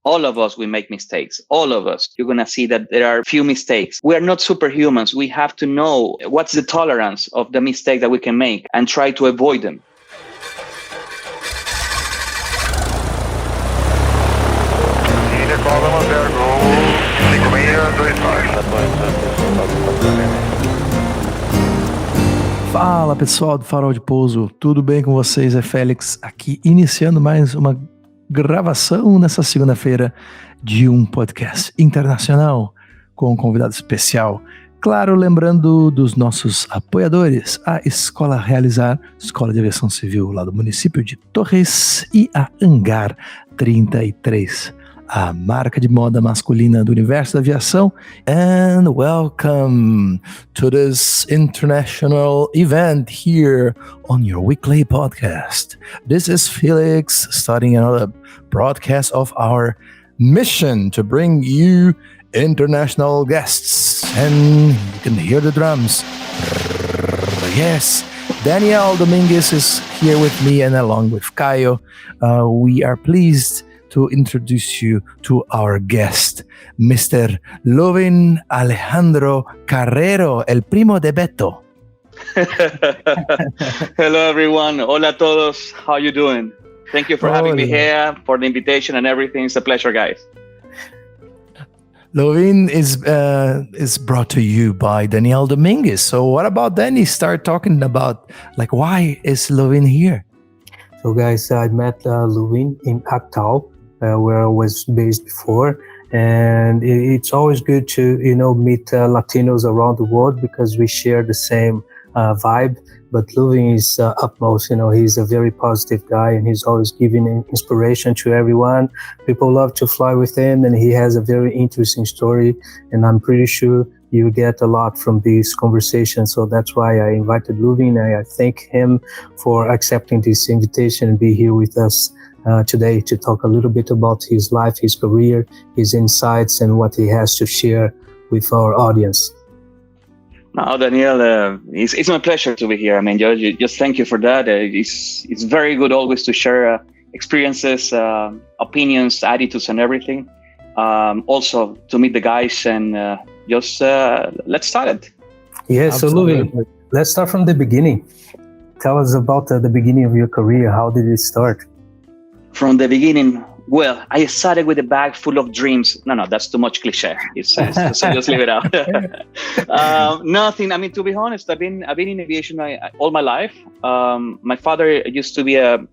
All of us, we make mistakes. All of us. You're going to see that there are few mistakes. We are not superhumans. We have to know what's the tolerance of the mistake that we can make and try to avoid them. Fala pessoal do Farol de Pouso, tudo bem com vocês? É Félix aqui, iniciando mais uma gravação nessa segunda-feira de um podcast internacional com um convidado especial. Claro, lembrando dos nossos apoiadores, a Escola Realizar, Escola de Aviação Civil lá do município de Torres, e a Hangar 33, a marca de moda masculina do universo da aviação. And welcome to this international event here on your weekly podcast. This is Felix starting another broadcast of our mission to bring you international guests. And you can hear the drums. Yes, Daniel Dominguez is here with me, and along with Caio, we are pleased to introduce you to our guest, Mr. Luvin Alejandro Carrero, el primo de Beto. Hello, everyone. Hola a todos. How are you doing? Thank you for having me here, for the invitation and everything. It's a pleasure, guys. Luvin is brought to you by Daniel Dominguez. So what about Danny? Start talking about, why is Luvin here? So guys, I met Luvin in Actal, where I was based before, and it's always good to meet Latinos around the world because we share the same vibe. But Luvin is utmost. He's a very positive guy, and he's always giving inspiration to everyone. People love to fly with him, and he has a very interesting story, and I'm pretty sure you get a lot from this conversation. So that's why I invited Luvin. I thank him for accepting this invitation and be here with us today to talk a little bit about his life, his career, his insights, and what he has to share with our audience. No, Daniel, it's my pleasure to be here. I mean, just thank you for that. It's very good always to share experiences, opinions, attitudes, and everything. Also to meet the guys and let's start it. Yeah, so Luvin, let's start from the beginning. Tell us about the beginning of your career. How did it start? From the beginning, well, I started with a bag full of dreams. No, that's too much cliche. So just leave it out. Nothing. I mean, to be honest, I've been in aviation all my life. My father used to be a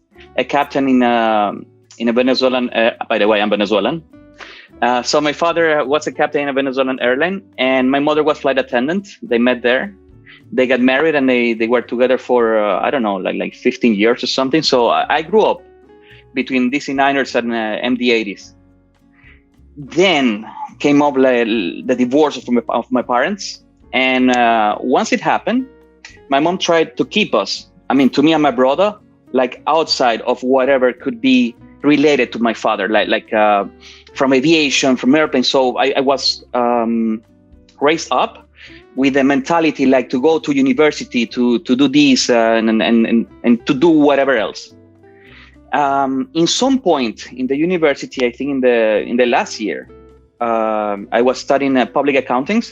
captain in a Venezuelan. By the way, I'm Venezuelan. So my father was a captain in a Venezuelan airline, and my mother was flight attendant. They met there. They got married, and they were together for I don't know, like 15 years or something. So I grew up between DC-9ers and MD-80s. Then came up the divorce of my parents. And once it happened, my mom tried to keep us, to me and my brother, outside of whatever could be related to my father, like from aviation, from airplanes. So I was raised up with a mentality to go to university, to do this and to do whatever else. In some point in the university, I think in the last year, I was studying public accounting,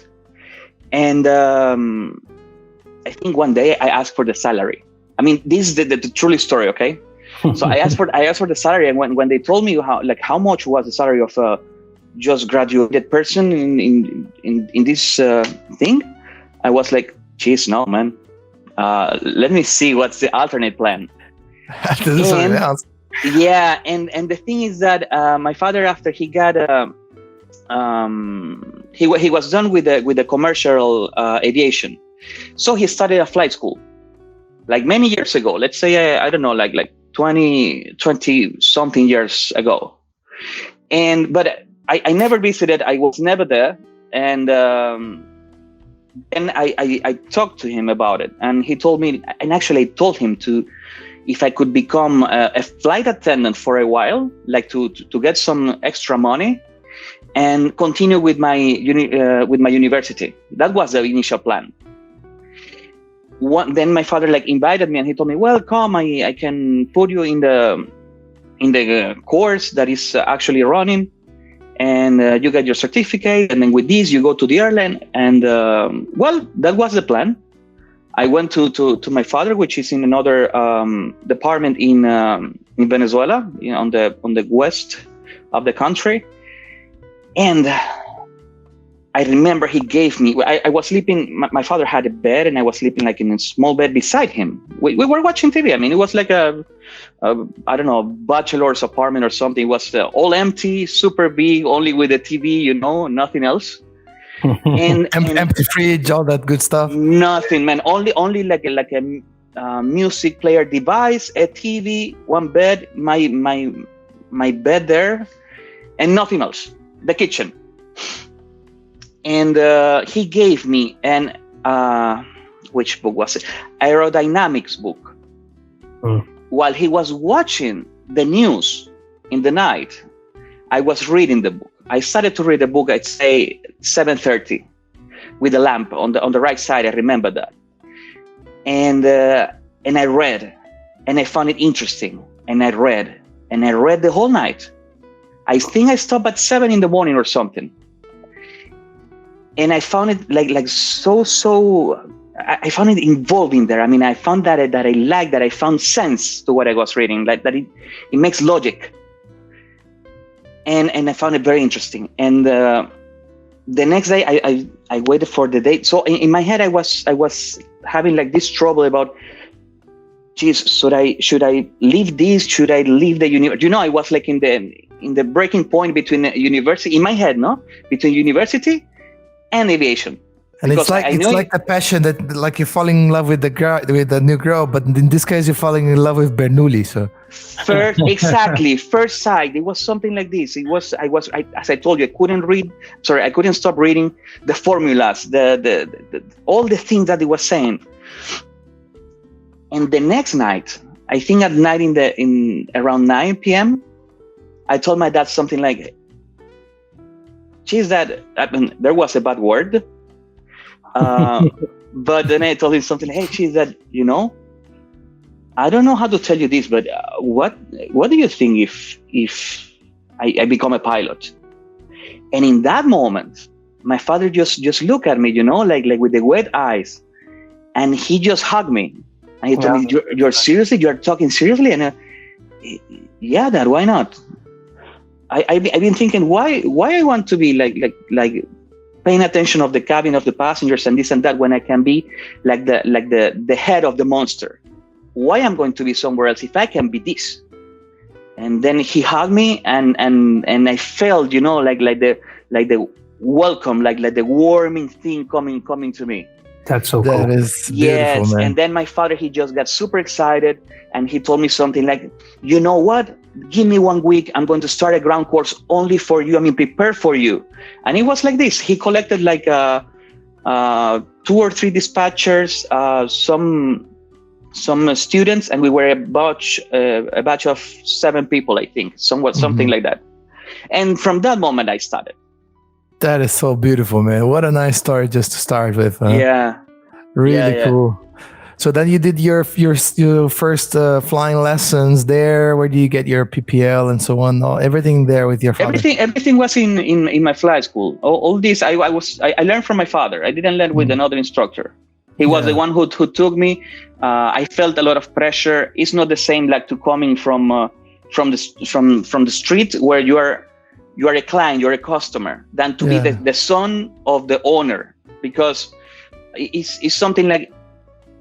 and I think one day I asked for the salary. This is the true story, okay? So I asked for the salary, and when they told me how much was the salary of a just graduated person in this thing, I was like, geez, no, man. Let me see what's the alternate plan. Yeah, and the thing is that my father, after he got he was done with the commercial aviation, so he started a flight school, many years ago. Let's say I don't know, like 20 something years ago, but I never visited. I was never there, and I talked to him about it, and he told me, and actually I told him if I could become a flight attendant for a while, to get some extra money, and continue with my university. That was the initial plan. Then my father invited me, and he told me, "Well, come, I can put you in the course that is actually running." and you get your certificate, and then with this you go to the airline. And that was the plan. I went to my father, which is in another department in Venezuela, on the west of the country. And I remember he gave me, I was sleeping, my father had a bed, and I was sleeping like in a small bed beside him. We were watching TV. I mean, it was like a I don't know, bachelor's apartment or something. It was all empty, super big, only with a TV, nothing else. and empty fridge, all that good stuff. Nothing, man. Only like a music player device, a TV, one bed, my bed there, and nothing else. The kitchen. And he gave me which book was it? Aerodynamics book. While he was watching the news in the night, I was reading the book. I started to read the book, I'd say 7:30, with a lamp on the right side. I remember that. And I read, and I found it interesting. And I read the whole night. I think I stopped at 7 a.m. or something. And I found it like so. I found it involving there. I mean, I found that I liked that. I found sense to what I was reading, like that it makes logic. And I found it very interesting. And the next day, I waited for the date. So in my head, I was having like this trouble about, geez, should I leave this? Should I leave the university? I was like in the breaking point between university in my head, between university and aviation. And because it's like the passion that, like, you're falling in love with the new girl, but in this case you're falling in love with Bernoulli. So first sight, it was something like this. It was as I told you, I couldn't stop reading the formulas, the all the things that he was saying. And the next night, I think at night in around 9 p.m., I told my dad something like, geez, there was a bad word. But then I told him something like, hey, geez, I don't know how to tell you this, but what do you think if I become a pilot? And in that moment, my father just looked at me, like with the wet eyes, and he just hugged me. And he told me, you're talking seriously? And yeah, Dad, why not? I've been thinking, why I want to be like paying attention of the cabin of the passengers and this and that when I can be like the head of the monster. Why I'm going to be somewhere else if I can be this? And then he hugged me and I felt, like the welcome, like the warming thing coming to me. That's so cool. That is beautiful, man. And then my father, he just got super excited and he told me something like, you know what? Give me 1 week. I'm going to start a ground course only for you. prepare for you. And it was like this. He collected like 2 or 3 dispatchers, some students, and we were a batch of 7 people, I think, something like that. And from that moment, I started. That is so beautiful, man. What a nice story just to start with. Yeah. Really cool. So then you did your first flying lessons there. Where do you get your PPL and so on? Everything there with your father? Everything was in my flight school. All this, I learned from my father. I didn't learn with another instructor. He was the one who took me. I felt a lot of pressure. It's not the same like to coming from the street where you are a client, you're a customer, than to be the son of the owner, because it's something like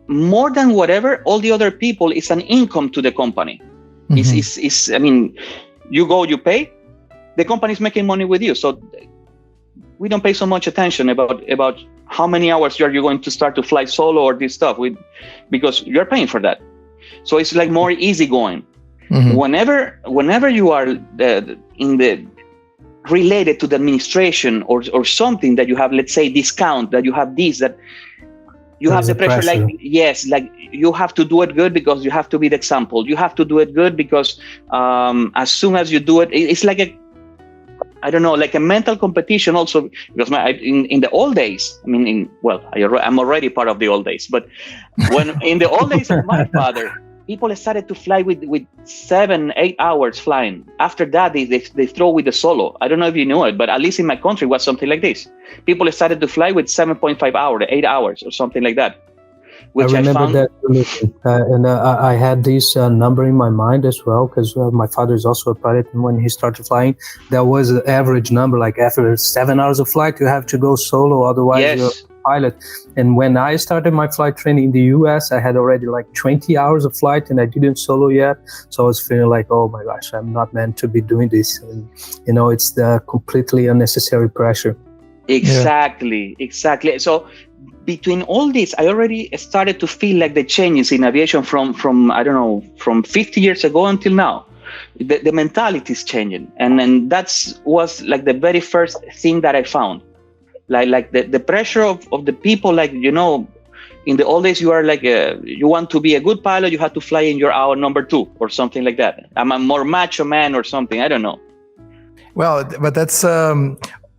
more than whatever, all the other people is an income to the company. I mean, you go, you pay, the company is making money with you. So we don't pay so much attention about how many hours you're going to start to fly solo or this stuff because you're paying for that. So it's like more easygoing. Whenever you are related to the administration or something that you have, let's say, discount, that you have this, that you have the pressure, like you have to do it good because you have to be the example. You have to do it good because as soon as you do it, it's like like a mental competition also. Because in the old days, I mean, I'm already part of the old days, but when in the old days of my father, people started to fly with 7-8 hours flying. After that, they throw with the solo. I don't know if you know it, but at least in my country, it was something like this. People started to fly with 7.5 hours, 8 hours, or something like that. Which I remember found, that, and I had this number in my mind as well, because my father is also a pilot, and when he started flying, there was an average number, like after 7 hours of flight, you have to go solo, otherwise yes. you're a pilot. And when I started my flight training in the US, I had already like 20 hours of flight, and I didn't solo yet, so I was feeling like, oh my gosh, I'm not meant to be doing this, and it's the completely unnecessary pressure. Exactly. So between all this, I already started to feel like the changes in aviation from I don't know, from 50 years ago until now. The mentality is changing, and that's was like the very first thing that I found. Like the pressure of the people, like, in the old days, you are like you want to be a good pilot, you have to fly in your hour number 2 or something like that. I'm a more macho man or something. I don't know. Well, but that's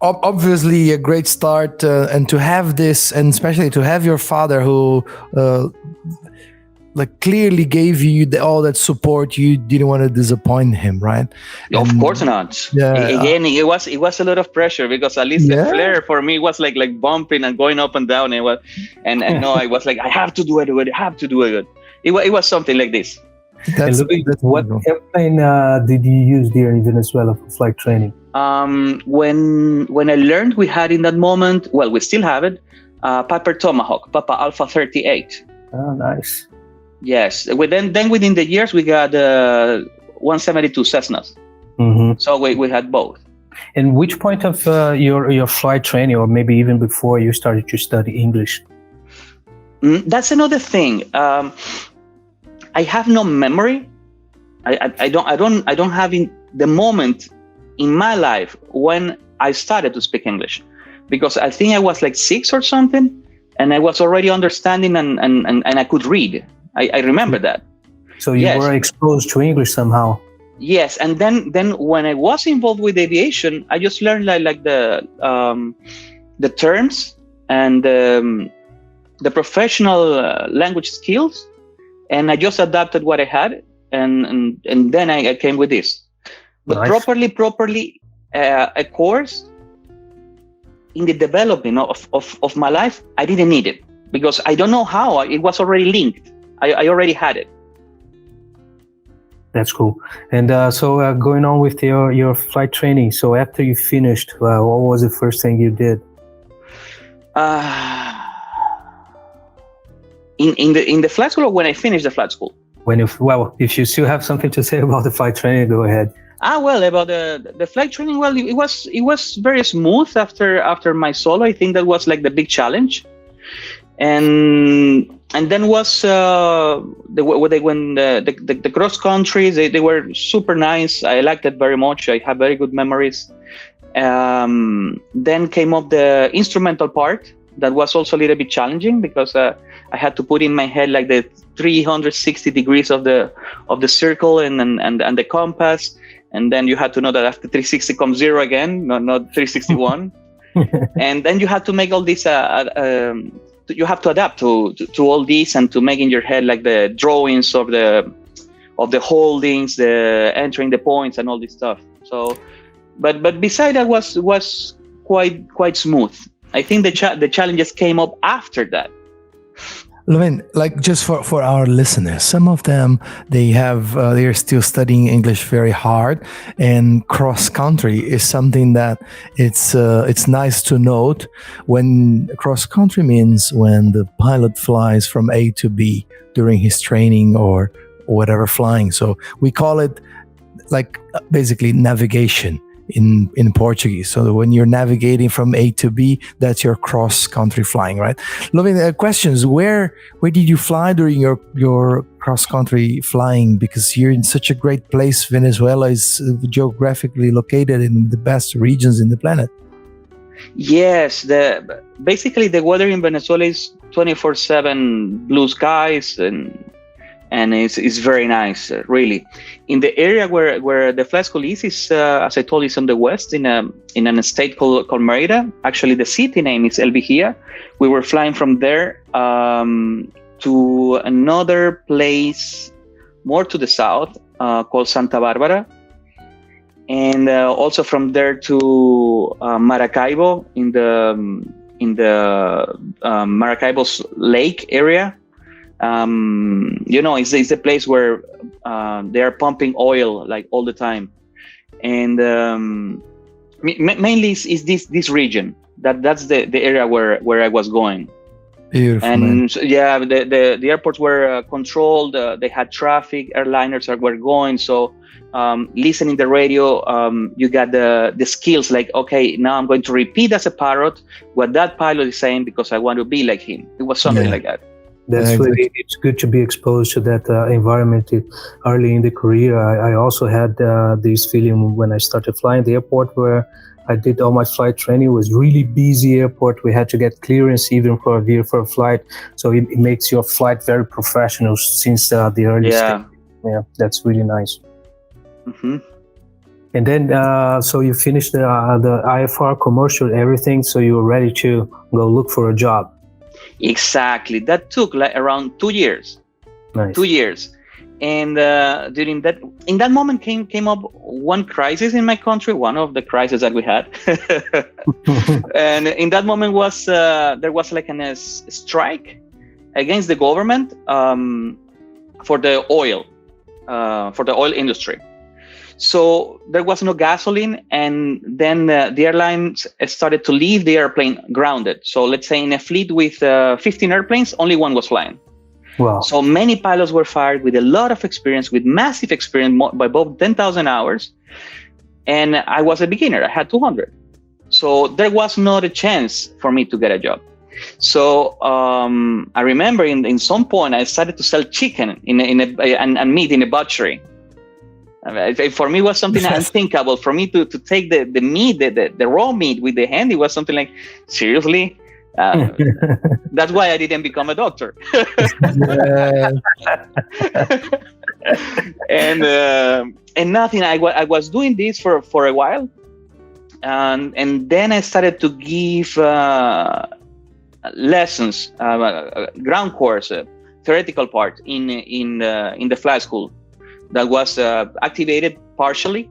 obviously a great start, and to have this, and especially to have your father who clearly gave you all that support. You didn't want to disappoint him, right? Of course not. Yeah. Again, it was a lot of pressure, because at least the flare for me was like bumping and going up and down. And no, I was like, I have to do it. I have to do it. It was something like this. What airplane did you use there in Venezuela for flight training? When I learned, we had in that moment, well, we still have it, Piper Tomahawk, Papa Alpha 38. Oh, nice. Yes. Then within the years, we got 172 Cessnas. Mm-hmm. So we had both. And which point of your flight training, or maybe even before, you started to study English? That's another thing. I have no memory. I don't have in the moment in my life when I started to speak English, because I think I was like 6 or something, and I was already understanding and I could read. I remember that. So you were exposed to English somehow. Yes, and then when I was involved with aviation, I just learned like the terms and the professional language skills, and I just adapted what I had, and then I came with this. But nice. properly a course in the development of my life, I didn't need it, because I don't know how. It was already linked. I already had it. That's cool. And so going on with your flight training, so after you finished, what was the first thing you did? In the flight school, or when I finished the flight school? If you still have something to say about the flight training, go ahead. Well, about the flight training, well, it was very smooth after my solo. I think that was like the big challenge, and then was the cross countries. They were super nice. I liked it very much. I have very good memories. Then came up the instrumental part. That was also a little bit challenging, because I had to put in my head like the 360 degrees of the circle and the compass. And then you had to know that after 360 comes 0 again, not 361. And then you had to make all this, you have to adapt to all this, and to make in your head like the drawings of the holdings, the entering the points and all this stuff. So, but beside that was quite smooth. I think the challenges came up after that. Luvin, like just for our listeners, some of them, they're still studying English very hard, and cross country is something that it's nice to note. When cross country means when the pilot flies from A to B during his training or whatever flying. So we call it like basically navigation in Portuguese. So when you're navigating from A to B, that's your cross country flying, right? Luvin, questions. Where did you fly during your cross country flying? Because you're in such a great place. Venezuela is geographically located in the best regions in the planet. Yes, basically the weather in Venezuela is 24/7 blue skies, and it's very nice, really. In the area where the flight school is, as I told you, is on the west, in an state called Mérida. Actually, the city name is El Vigía. We were flying from there to another place. more to the south, called Santa Barbara. And also from there to Maracaibo in the Maracaibo's lake area. It's a place where they are pumping oil like all the time, and mainly is this region. That's the area where I was going. Beautiful, and man. so, yeah, the airports were controlled. They had traffic. Airliners were going. So listening the radio, you got the skills. Like, okay, now I'm going to repeat as a pilot what that pilot is saying because I want to be like him. It was something like that. That's really, it's good to be exposed to that environment early in the career. I also had this feeling when I started flying the airport where I did all my flight training. It was really busy airport. We had to get clearance even for a flight. So it makes your flight very professional since the early stage. Yeah, that's really nice. Mm-hmm. And then, so you finished the IFR commercial, everything. So you were ready to go look for a job. Exactly. That took like around 2 years. Nice. 2 years. And in that moment came up one crisis in my country, one of the crises that we had. And in that moment there was like a strike against the government for the oil industry. So there was no gasoline, and then the airlines started to leave the airplane grounded. So let's say in a fleet with 15 airplanes, only one was flying. Wow. So many pilots were fired with a lot of experience, with massive experience, by above 10,000 hours. And I was a beginner. I had 200. So there was not a chance for me to get a job. So I remember in some point I started to sell chicken and meat in a butchery. For me, it was something unthinkable. For me to take the meat, the raw meat with the hand, it was something like, seriously? That's why I didn't become a doctor. And nothing. I was doing this for a while, and then I started to give lessons, ground course, theoretical part in the flight school. That was activated partially,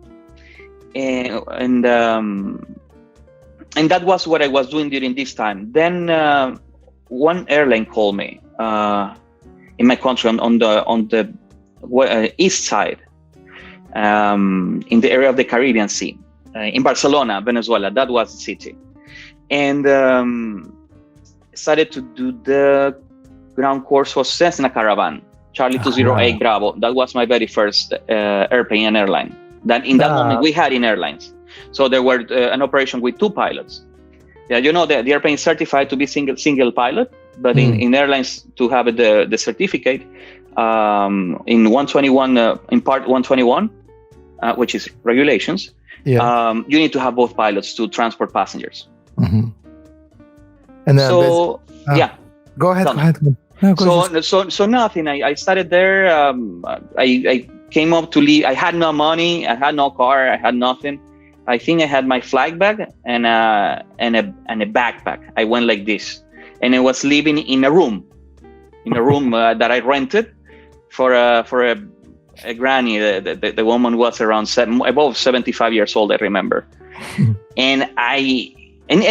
and that was what I was doing during this time. Then one airline called me in my country on the east side, in the area of the Caribbean Sea, in Barcelona, Venezuela. That was the city, and started to do the ground course for Cessna Caravan. Charlie 208 Bravo. That was my very first airplane and airline. That in that moment we had in airlines. So there were an operation with 2 pilots. Yeah, the airplane is certified to be single pilot, but in airlines to have the certificate in 121 in part 121, which is regulations. Yeah. You need to have both pilots to transport passengers. Mm-hmm. And then go ahead. No, so nothing. I started there. I came up to leave. I had no money. I had no car. I had nothing. I think I had my flag bag and a backpack. I went like this, and I was living in a room that I rented for a granny. The woman was around above 75 years old. I remember, and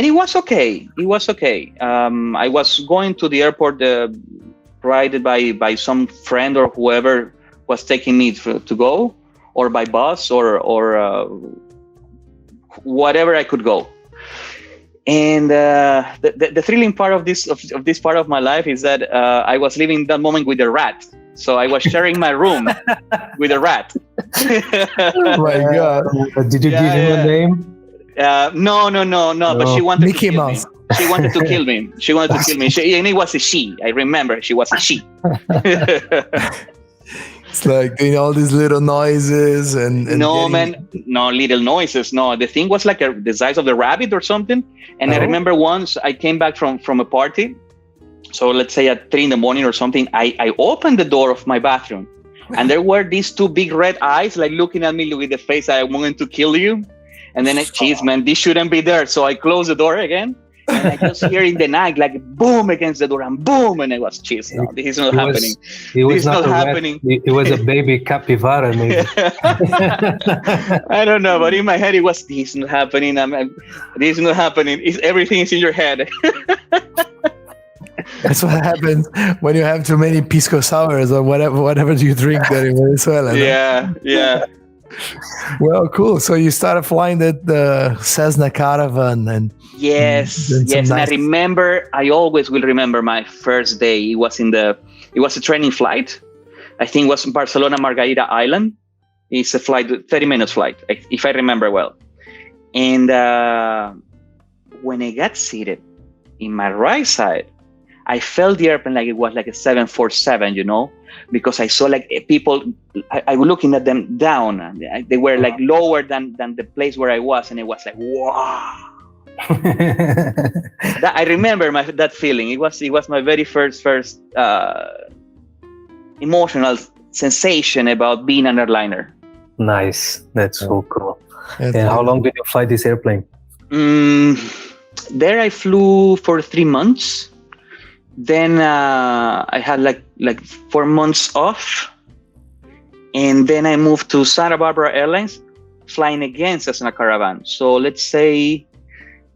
it was okay. It was okay. I was going to the airport, provided by some friend or whoever was taking me to go, or by bus or whatever I could go. And the thrilling part of this part of my life is that I was living that moment with a rat. So I was sharing my room with a rat. Oh my God! Did you give him a name? No. But she wanted Mickey to kill Mouse. me. She wanted to kill me. And it was a she. I remember she was a she. It's like doing all these little noises and no little noises. No, the thing was like the size of the rabbit or something. And I remember once I came back from a party. So let's say at 3 a.m. or something, I opened the door of my bathroom, and there were these 2 big red eyes like looking at me with the face, I wanted to kill you. And then, geez, man, this shouldn't be there. So I closed the door again, And I just hear in the night, like boom against the door and boom. And I was, jeez, no, this is not happening. It was this is not happening. It was a baby capybara, maybe. I don't know, but in my head, it was, this is not happening. This is not happening. Everything is in your head. That's what happens when you have too many pisco sours or whatever you drink there in Venezuela. Yeah. Well, cool. So you started flying the Cessna Caravan, and yes. And I always will remember my first day. It was a training flight. I think it was Barcelona Margarita Island. It's a flight, 30-minute flight, if I remember well. And when I got seated in my right side, I felt the airplane like it was like a 747, because I saw like people, I was looking at them down. They were like lower than the place where I was. And it was like, wow. I remember that feeling. It was my very first emotional sensation about being an airliner. Nice. That's so cool. And how long did you fly this airplane? There I flew for 3 months. Then I had like 4 months off, and then I moved to Santa Barbara Airlines, flying again Cessna Caravan. So let's say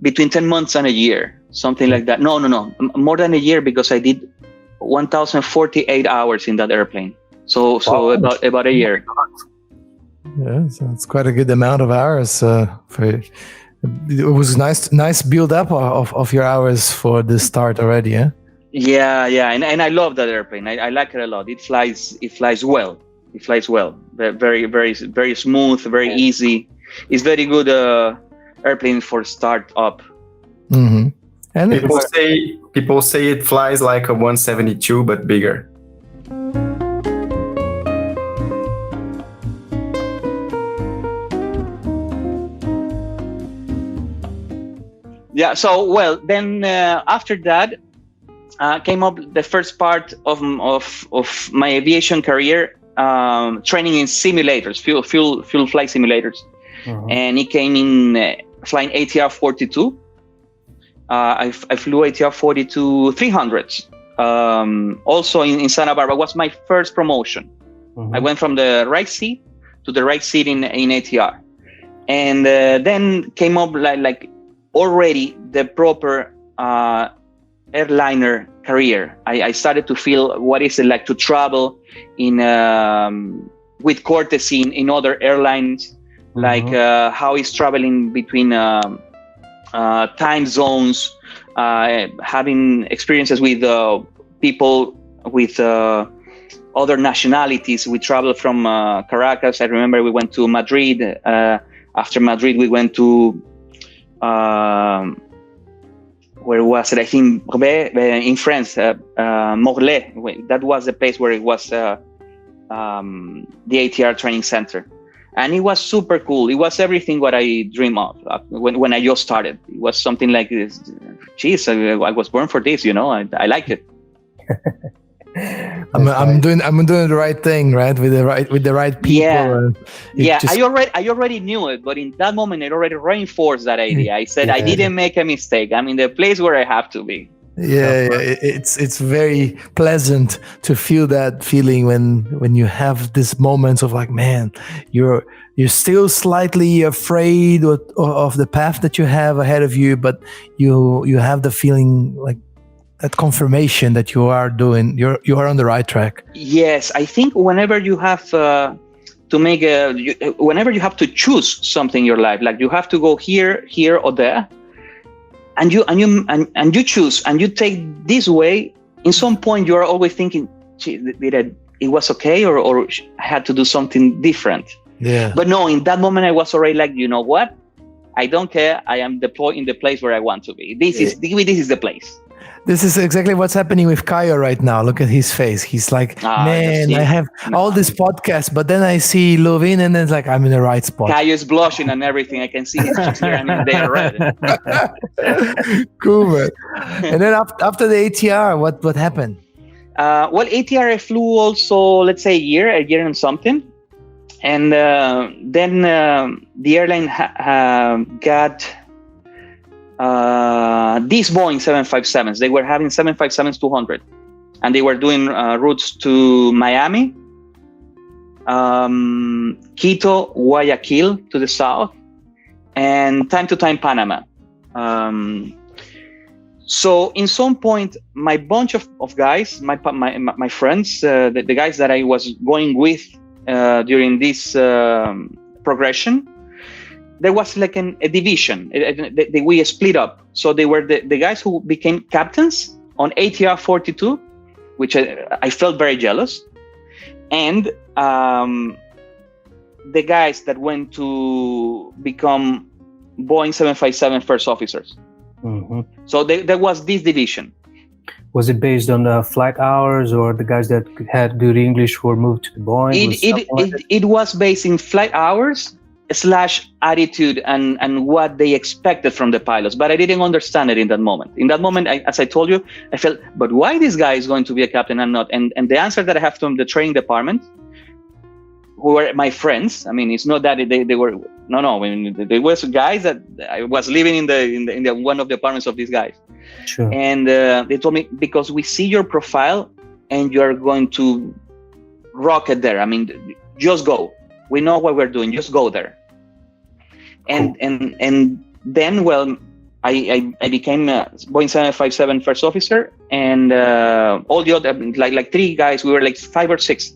between 10 months and a year, something like that. No, more than a year, because I did 1,048 hours in that airplane. So about a year. Yeah, so it's quite a good amount of hours. It was nice build up of your hours for the start already, yeah. Yeah, and I love that airplane. I like it a lot. It flies well. Very, very, very smooth, very easy. It's very good airplane for start up. Mm-hmm. And people say it flies like a 172 but bigger. Yeah. So then after that. Came up the first part of my aviation career, training in simulators, fuel flight simulators, and it came in flying ATR 42. I flew ATR 42 300s. Also in Santa Barbara was my first promotion. I went from the right seat to the right seat in ATR, and then came up like already the proper airliner career. I started to feel what is it like to travel in with courtesy in other airlines, like how is traveling between time zones, having experiences with people with other nationalities. We traveled from Caracas. I remember we went to Madrid. After Madrid, we went to where was it? I think in France, Morlaix. That was the place where it was the ATR training center. And it was super cool. It was everything what I dreamed of when I just started. It was something like this. Geez, I was born for this, I like it. I'm doing the right thing, right? With the right people. Yeah. I already knew it, but in that moment, it already reinforced that idea. I said I didn't make a mistake. I'm in the place where I have to be. Yeah, it's very pleasant to feel that feeling when you have these moments of like, man, you're still slightly afraid of the path that you have ahead of you, but you have the feeling like that confirmation that you are on the right track. Yes, I think whenever you have whenever you have to choose something in your life, like you have to go here or there, and you choose and you take this way, in some point you are always thinking, it was okay or I had to do something different. Yeah. But no, in that moment I was already like, you know what? I don't care. I am deployed in the place where I want to be. This is the place. This is exactly what's happening with Caio right now. Look at his face. He's like, man, I have all these podcasts, but then I see Luvin and then it's like, I'm in the right spot. Caio is blushing and everything. I can see his cheeks here and they are red. Cool, man. And then after the ATR, what happened? Well, ATR I flew also, let's say a year and something. And then the airline got these Boeing 757s. They were having 757-200, and they were doing routes to Miami, Quito, Guayaquil to the south, and time to time Panama. So in some point, my bunch of guys, my friends, the guys that I was going with during this progression, there was like a division. We split up. So they were the guys who became captains on ATR 42, which I felt very jealous. And the guys that went to become Boeing 757 first officers. Mm-hmm. So there was this division. Was it based on flight hours, or the guys that had good English were moved to the Boeing? It was based in flight hours / attitude and what they expected from the pilots, but I didn't understand it in that moment. In that moment, as I told you, I felt, but why this guy is going to be a captain and not? And the answer that I have from the training department, who were my friends. I mean, it's not that they were no. I mean, there was guys that I was living in the one of the apartments of these guys. Sure. And they told me, because we see your profile and you are going to rock it there. I mean, just go. We know what we're doing. Just go there. And cool. and then, well, I became a Boeing 757 first officer, and all the other like 3 guys. We were like 5 or 6.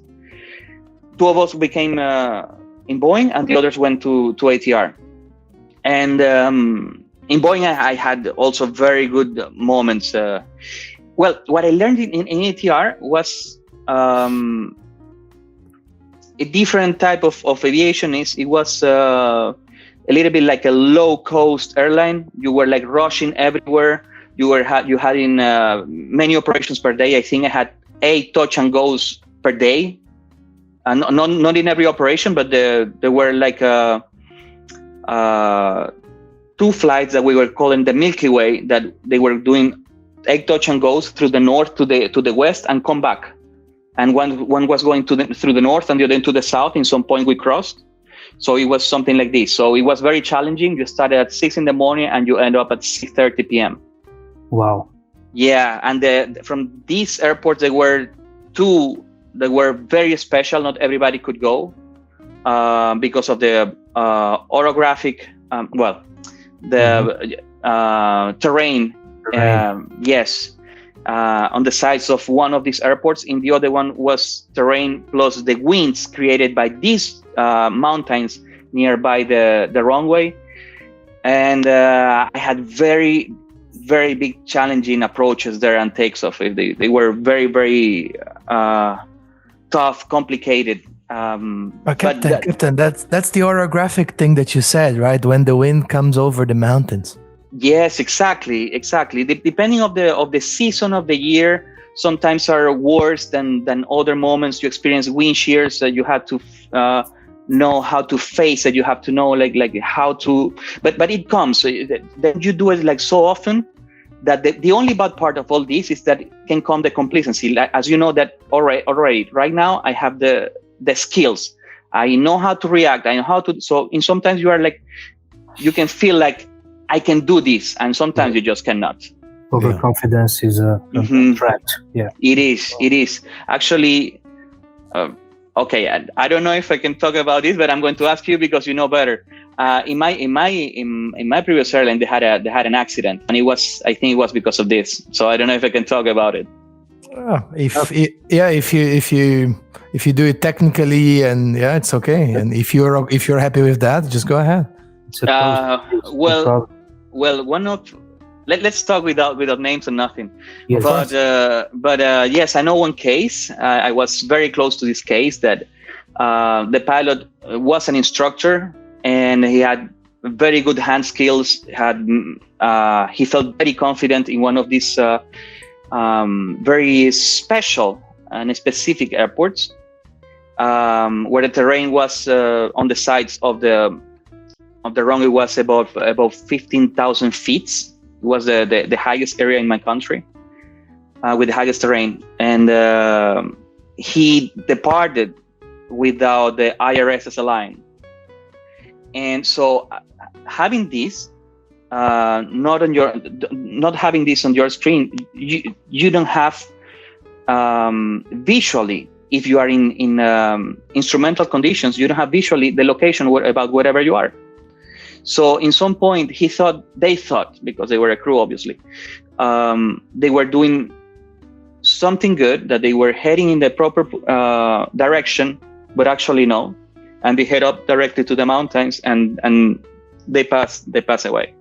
2 of us became in Boeing, and the others went to ATR. And in Boeing, I had also very good moments. Well, what I learned in ATR was a different type of aviation. It was a little bit like a low-cost airline. You were like rushing everywhere. You had in many operations per day. I think I had 8 touch and goes per day. Not in every operation, but there were like 2 flights that we were calling the Milky Way, that they were doing 8 touch and goes through the north to the west and come back. And one was going through the north and the other to the south. In some point we crossed. So it was something like this. So it was very challenging. You started at 6 a.m. and you end up at 6:30 p.m. Wow. Yeah, and from these airports, there were 2 that were very special. Not everybody could go because of the orographic, terrain. Yes, on the sides of one of these airports. In the other one was terrain plus the winds created by these mountains nearby the runway. And I had very, very big challenging approaches there and takes off. They were very, very tough, complicated. Captain, that's the orographic thing that you said, right? When the wind comes over the mountains. Yes, exactly. Depending of the season of the year, sometimes are worse than other moments. You experience wind shears that you have to know how to face it. You have to know like how to. But it comes. Then you do it like so often that the only bad part of all this is that it can come the complacency. Like, as you know that already right now I have the skills. I know how to react. I know how to. So in sometimes you are like, you can feel like I can do this, and sometimes you just cannot. Overconfidence is a threat. Yeah, it is actually. Okay, I don't know if I can talk about this, but I'm going to ask you because you know better. In my previous airline, they had an accident, and I think it was because of this. So I don't know if I can talk about it. If you do it technically, and it's okay. And if you're happy with that, just go ahead. Let's talk without names and nothing. Yes. But yes, I know one case. I was very close to this case that the pilot was an instructor and he had very good hand skills. He felt very confident in one of these very special and specific airports where the terrain was on the sides of the runway was about 15,000 feet. It was the highest area in my country with the highest terrain. And he departed without the IRS as a line. And so having this, not having this on your screen, you don't have visually, if you are in instrumental conditions, you don't have visually the location about wherever you are. So in some point they thought, because they were a crew, obviously, they were doing something good, that they were heading in the proper direction, but actually no, and they head up directly to the mountains, and they pass away.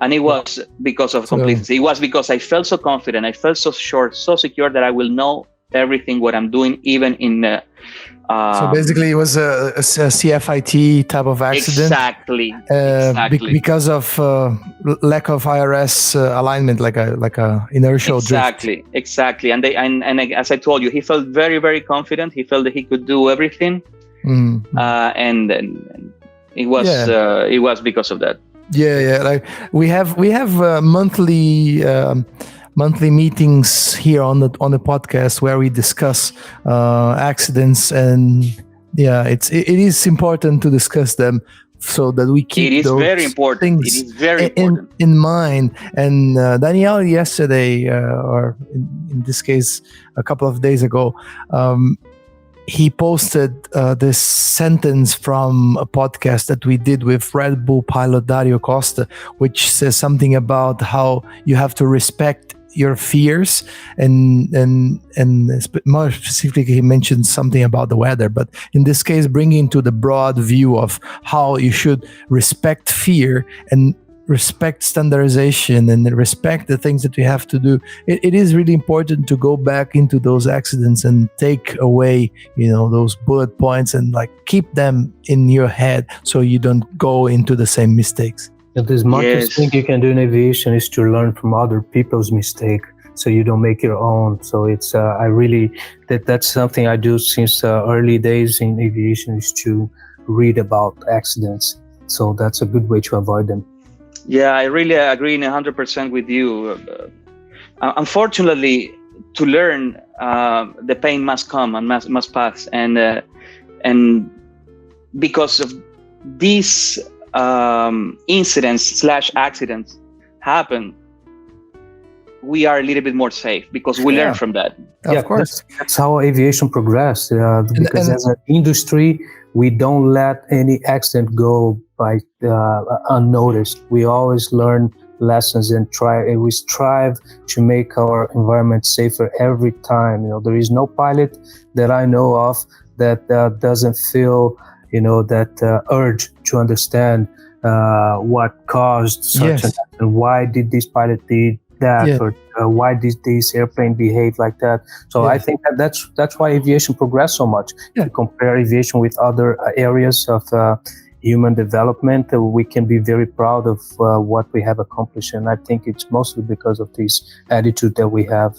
And it was because of complacency. It was because I felt so confident, I felt so sure, so secure that I will know everything what I'm doing, even in so basically it was a CFIT type of accident. Exactly. Because of lack of IRS alignment, like a inertial drift. Exactly. And as I told you, he felt very, very confident. He felt that he could do everything. Mm-hmm. And it was because of that. Yeah. Like we have monthly meetings here on the podcast where we discuss accidents, and it is important to discuss them so that we keep those very important. Things it is very important. in mind. And Danielle yesterday, or in this case a couple of days ago, he posted this sentence from a podcast that we did with Red Bull pilot Dario Costa, which says something about how you have to respect your fears, and more specifically, he mentioned something about the weather. But in this case, bringing to the broad view of how you should respect fear and respect standardization and respect the things that we have to do. It is really important to go back into those accidents and take away, those bullet points, and like keep them in your head so you don't go into the same mistakes. The smartest thing you can do in aviation is to learn from other people's mistake, so you don't make your own. So it's that's something I do since early days in aviation, is to read about accidents. So that's a good way to avoid them. Yeah, I really agree 100% with you. Unfortunately, to learn, the pain must come and must pass, and because of these incidents/accidents happen, we are a little bit more safe because we learn from that. Of course, that's how aviation progressed. Because as an industry, we don't let any accident go by unnoticed. We always learn lessons and we strive to make our environment safer every time. There is no pilot that I know of that doesn't feel that urge to understand what caused such an accident. Why did this pilot did that, or why did this airplane behave like that? So I think that's why aviation progressed so much. To compare aviation with other areas of human development, we can be very proud of what we have accomplished, and I think it's mostly because of this attitude that we have.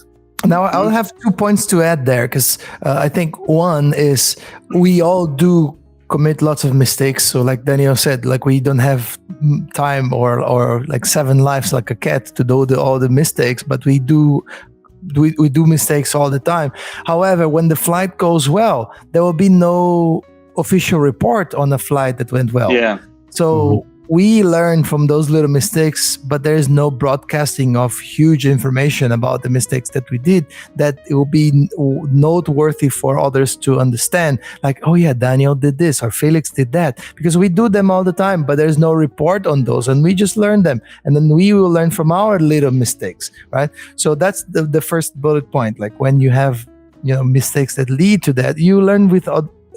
Now, I'll have 2 points to add there, because I think one is we all do commit lots of mistakes. So like Daniel said, like we don't have time or like 7 lives like a cat to do all the mistakes, but we do mistakes all the time. However, when the flight goes well, there will be no official report on a flight that went well. So we learn from those little mistakes, but there is no broadcasting of huge information about the mistakes that we did, that it will be noteworthy for others to understand. Like, oh yeah, Daniel did this, or Felix did that, because we do them all the time, but there's no report on those, and we just learn them, and then we will learn from our little mistakes, right? So that's the first bullet point. Like when you have mistakes that lead to that, you learn with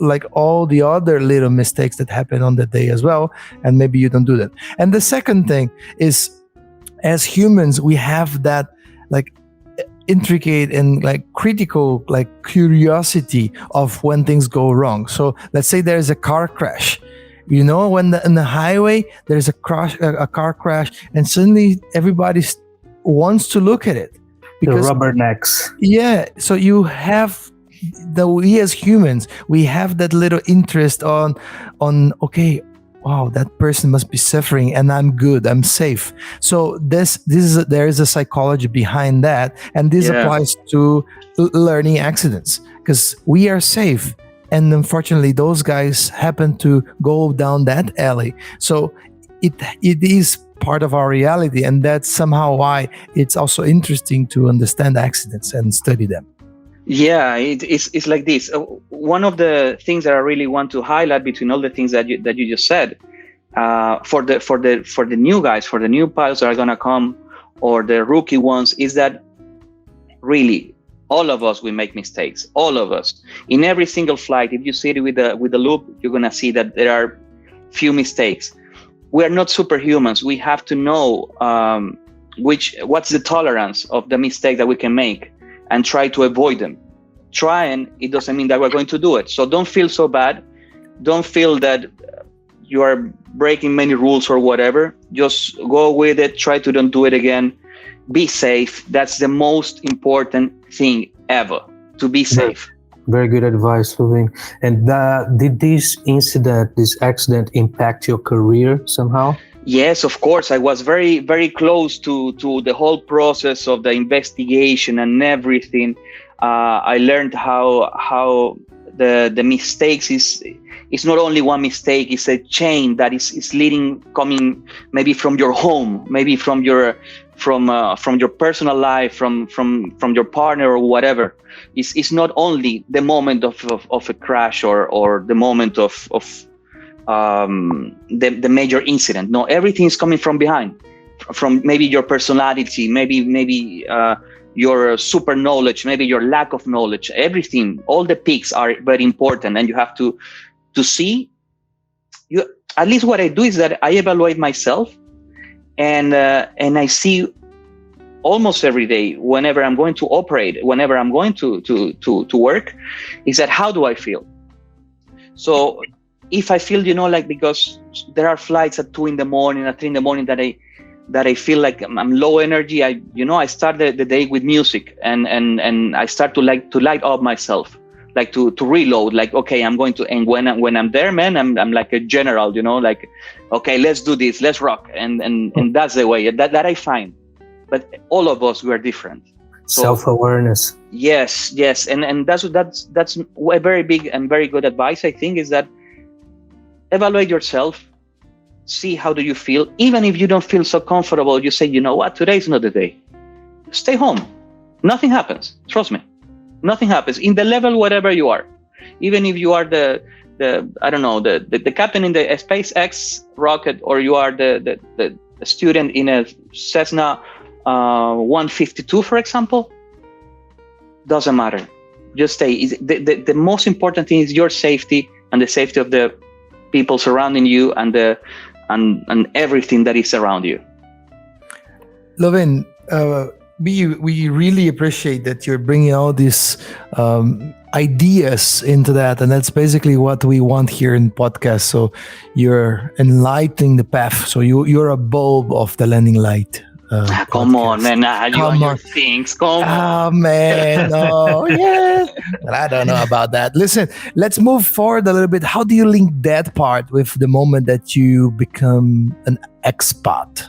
like all the other little mistakes that happen on the day as well, and maybe you don't do that. And the second thing is, as humans, we have that like intricate and like critical like curiosity of when things go wrong. So let's say there's a car crash, when in the highway there's a car crash, and suddenly everybody wants to look at it because the rubbernecks. So you have we as humans, we have that little interest on okay, wow, that person must be suffering and I'm good, I'm safe. So there is a psychology behind that, and this applies to learning accidents, because we are safe, and unfortunately those guys happen to go down that alley. So it is part of our reality, and that's somehow why it's also interesting to understand accidents and study them. Yeah, it's like this. One of the things that I really want to highlight between all the things that you just said, for the new guys, for the new pilots that are gonna come, or the rookie ones, is that really all of us will make mistakes. All of us in every single flight. If you sit with the loop, you're gonna see that there are few mistakes. We are not superhumans. We have to know what's the tolerance of the mistake that we can make, and try to avoid them. It doesn't mean that we're going to do it. So don't feel so bad. Don't feel that you are breaking many rules or whatever. Just go with it. Try to don't do it again. Be safe. That's the most important thing ever, to be safe. Very good advice, Luvin. And did this accident impact your career somehow? Yes, of course. I was very, very close to the whole process of the investigation and everything. I learned how the mistakes is not only one mistake. It's a chain that is leading, coming maybe from your home, maybe from your personal life, from your partner or whatever. It's not only the moment of a crash or the moment of the major incident. No, everything is coming from behind, from maybe your personality, maybe your super knowledge, maybe your lack of knowledge. Everything, all the peaks are very important, and you have to see. At least what I do is that I evaluate myself, and I see almost every day, whenever I'm going to operate, whenever I'm going to work, is that how do I feel? So if I feel, because there are flights at 2 in the morning, at 3 in the morning that I feel like I'm low energy, I start the day with music, and I start to light up myself, like to reload, like, okay, I'm going to, and when I'm there, man, I'm like a general, like, okay, let's do this, let's rock. And that's the way that I find. But all of us, we are different. So, self-awareness. Yes. And that's a very big and very good advice, I think, is that evaluate yourself, see how do you feel. Even if you don't feel so comfortable, you say, you know what, today is not the day. Stay home. Nothing happens. Trust me. Nothing happens in the level, whatever you are. Even if you are the captain in the SpaceX rocket, or you are the student in a Cessna 152, for example, doesn't matter. Just stay. The most important thing is your safety and the safety of the people surrounding you and everything that is around you. Luvin, we really appreciate that you're bringing all these ideas into that, and that's basically what we want here in podcast. So you're enlightening the path. So you're a bulb of the landing light. Come on, man! You and your things. Come on. Oh man! Oh yeah. But I don't know about that. Listen, let's move forward a little bit. How do you link that part with the moment that you become an expat?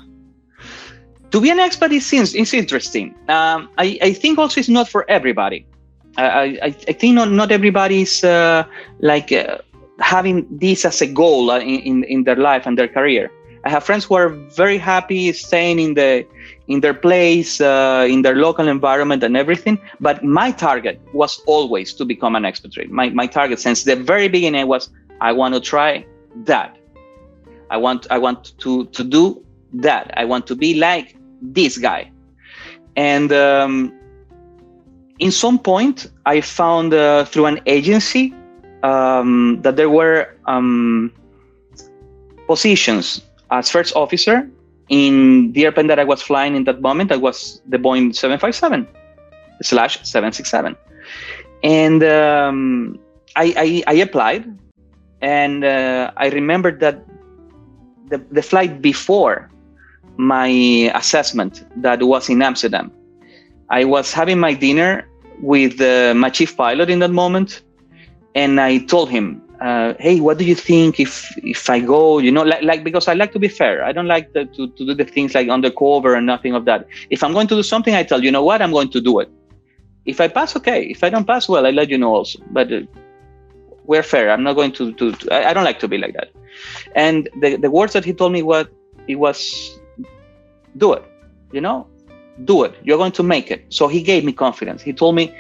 To be an expat is interesting. I think also it's not for everybody. I think not everybody is having this as a goal in their life and their career. I have friends who are very happy staying in their place, in their local environment and everything. But my target was always to become an expatriate. My target since the very beginning was, I want to try that. I want to do that. I want to be like this guy. And in some point, I found through an agency that there were positions as first officer in the airplane that I was flying in that moment. That was the Boeing 757/767. And I applied, and I remembered that the flight before my assessment that was in Amsterdam, I was having my dinner with my chief pilot in that moment, and I told him, hey, what do you think if I go, because I like to be fair. I don't like to do the things like undercover and nothing of that. If I'm going to do something, I tell you know what, I'm going to do it. If I pass, okay. If I don't pass, well, I let you know also. But we're fair. I'm not going to I don't like to be like that. And the words that he told me, it was do it, do it. You're going to make it. So he gave me confidence. He told me,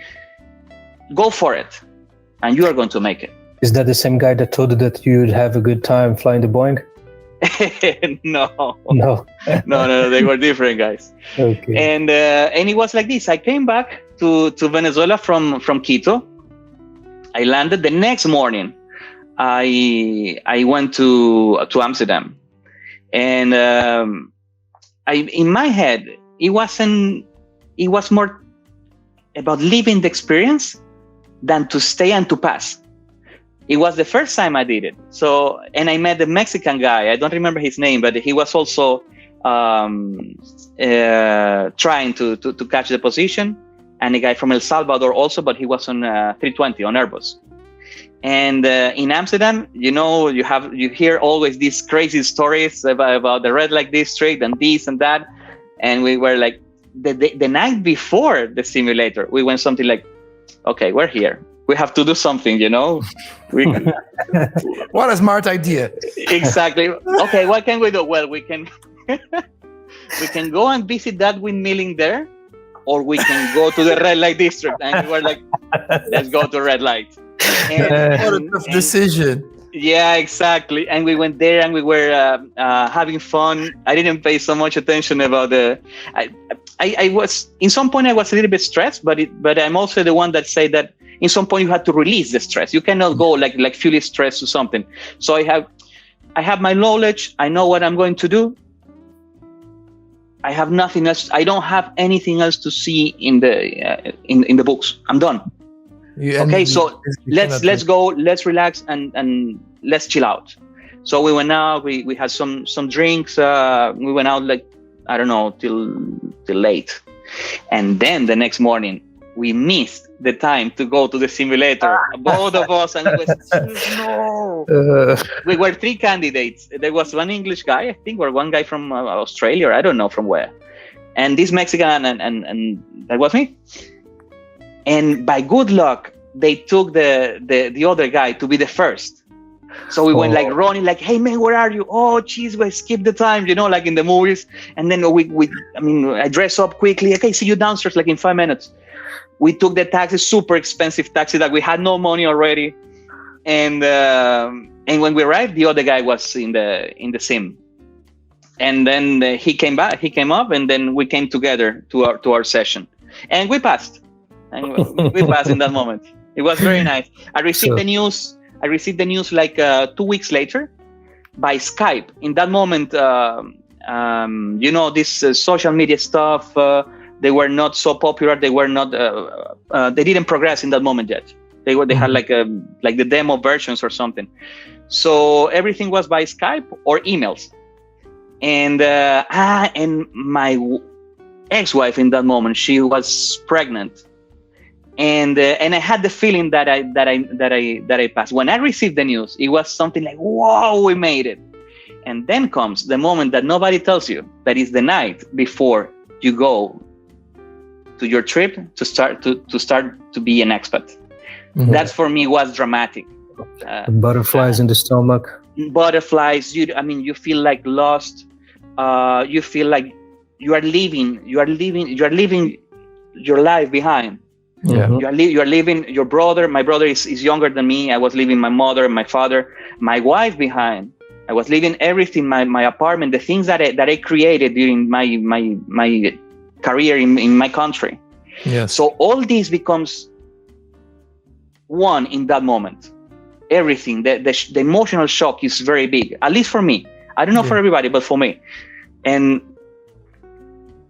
go for it, and you are going to make it. Is that the same guy that told you that you'd have a good time flying the Boeing? No, No. they were different guys. Okay. And it was like this. I came back to Venezuela from Quito. I landed the next morning. I went to Amsterdam, and in my head it was more about living the experience than to stay and to pass. It was the first time I did it. So, and I met the Mexican guy. I don't remember his name, but he was also trying to catch the position. And a guy from El Salvador also, but he was on 320 on Airbus. And in Amsterdam, you hear always these crazy stories about the red light district and this and that. And we were like, the night before the simulator, we went something like, okay, we're here. We have to do something, What a smart idea. Exactly. Okay, what can we do? Well, we can go and visit that windmilling there, or we can go to the red light district. And we were like, let's go to red light. What a tough decision. Yeah, exactly. And we went there and we were having fun. I didn't pay so much attention about I was, in some point I was a little bit stressed, but I'm also the one that say that in some point you have to release the stress. You cannot go like fully stressed to something. So I have my knowledge. I know what I'm going to do. I have nothing else. I don't have anything else to see in the books. I'm done. Okay, so let's go. Let's relax and let's chill out. So we went out. We had some drinks. We went out like, I don't know, till late, and then the next morning we missed the time to go to the simulator, both of us, and it was no. We were 3 candidates. There was one English guy, I think, or one guy from Australia, or I don't know from where, and this Mexican, and that was me. And by good luck, they took the other guy to be the first. So we went like running, like, hey man, where are you? Oh, geez, we skipped the time, like in the movies. And then I dress up quickly. Okay, see you downstairs, like in 5 minutes. We took the taxi, super expensive taxi that we had no money already. And when we arrived, the other guy was in the sim. And then he came up, and then we came together to our session, and we passed. And we passed in that moment. It was very nice. I received the news like 2 weeks later by Skype. In that moment, this social media stuff, they were not so popular. They were not. They didn't progress in that moment yet. They had like the demo versions or something. So everything was by Skype or emails. And my ex-wife in that moment, she was pregnant. And I had the feeling that I passed. When I received the news, it was something like, "Whoa, we made it!" And then comes the moment that nobody tells you. That is the night before you go to your trip to start to be an expat. Mm-hmm. That for me was dramatic. Butterflies in the stomach. Butterflies. You feel like lost. You feel like you are leaving your life behind. Yeah. You are leaving your brother. My brother is younger than me. I was leaving my mother, my father, my wife behind. I was leaving everything, my apartment, the things that I created during my career in my country. Yes. So all this becomes one in that moment. Everything, the emotional shock is very big, at least for me. I don't know for everybody, but for me. And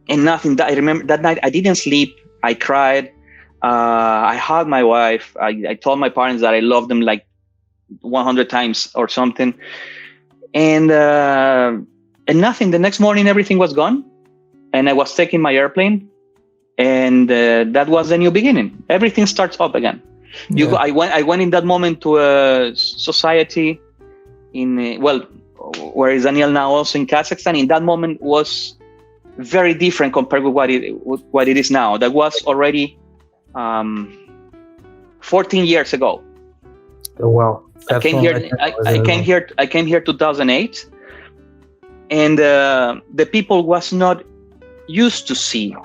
nothing. I remember that night I didn't sleep. I cried. I hugged my wife. I told my parents that I loved them like 100 times or something. And nothing. The next morning, everything was gone. And I was taking my airplane. And that was the new beginning. Everything starts up again. Yeah. I went in that moment to a society where is Daniel now, also in Kazakhstan. In that moment was very different compared with what it is now. That was already 14 years ago. Oh, wow. I came here 2008, and the people was not used to see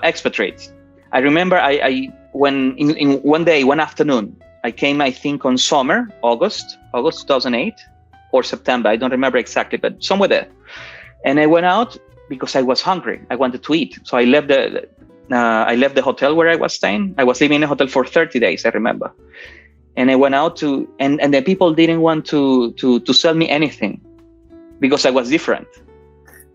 expatriates. I remember when in one afternoon, I came, I think on summer, August 2008 or September. I don't remember exactly, but somewhere there. And I went out because I was hungry. I wanted to eat. So I left the hotel where I was staying. I was living in a hotel for 30 days, I remember. And I went out and the people didn't want to sell me anything because I was different.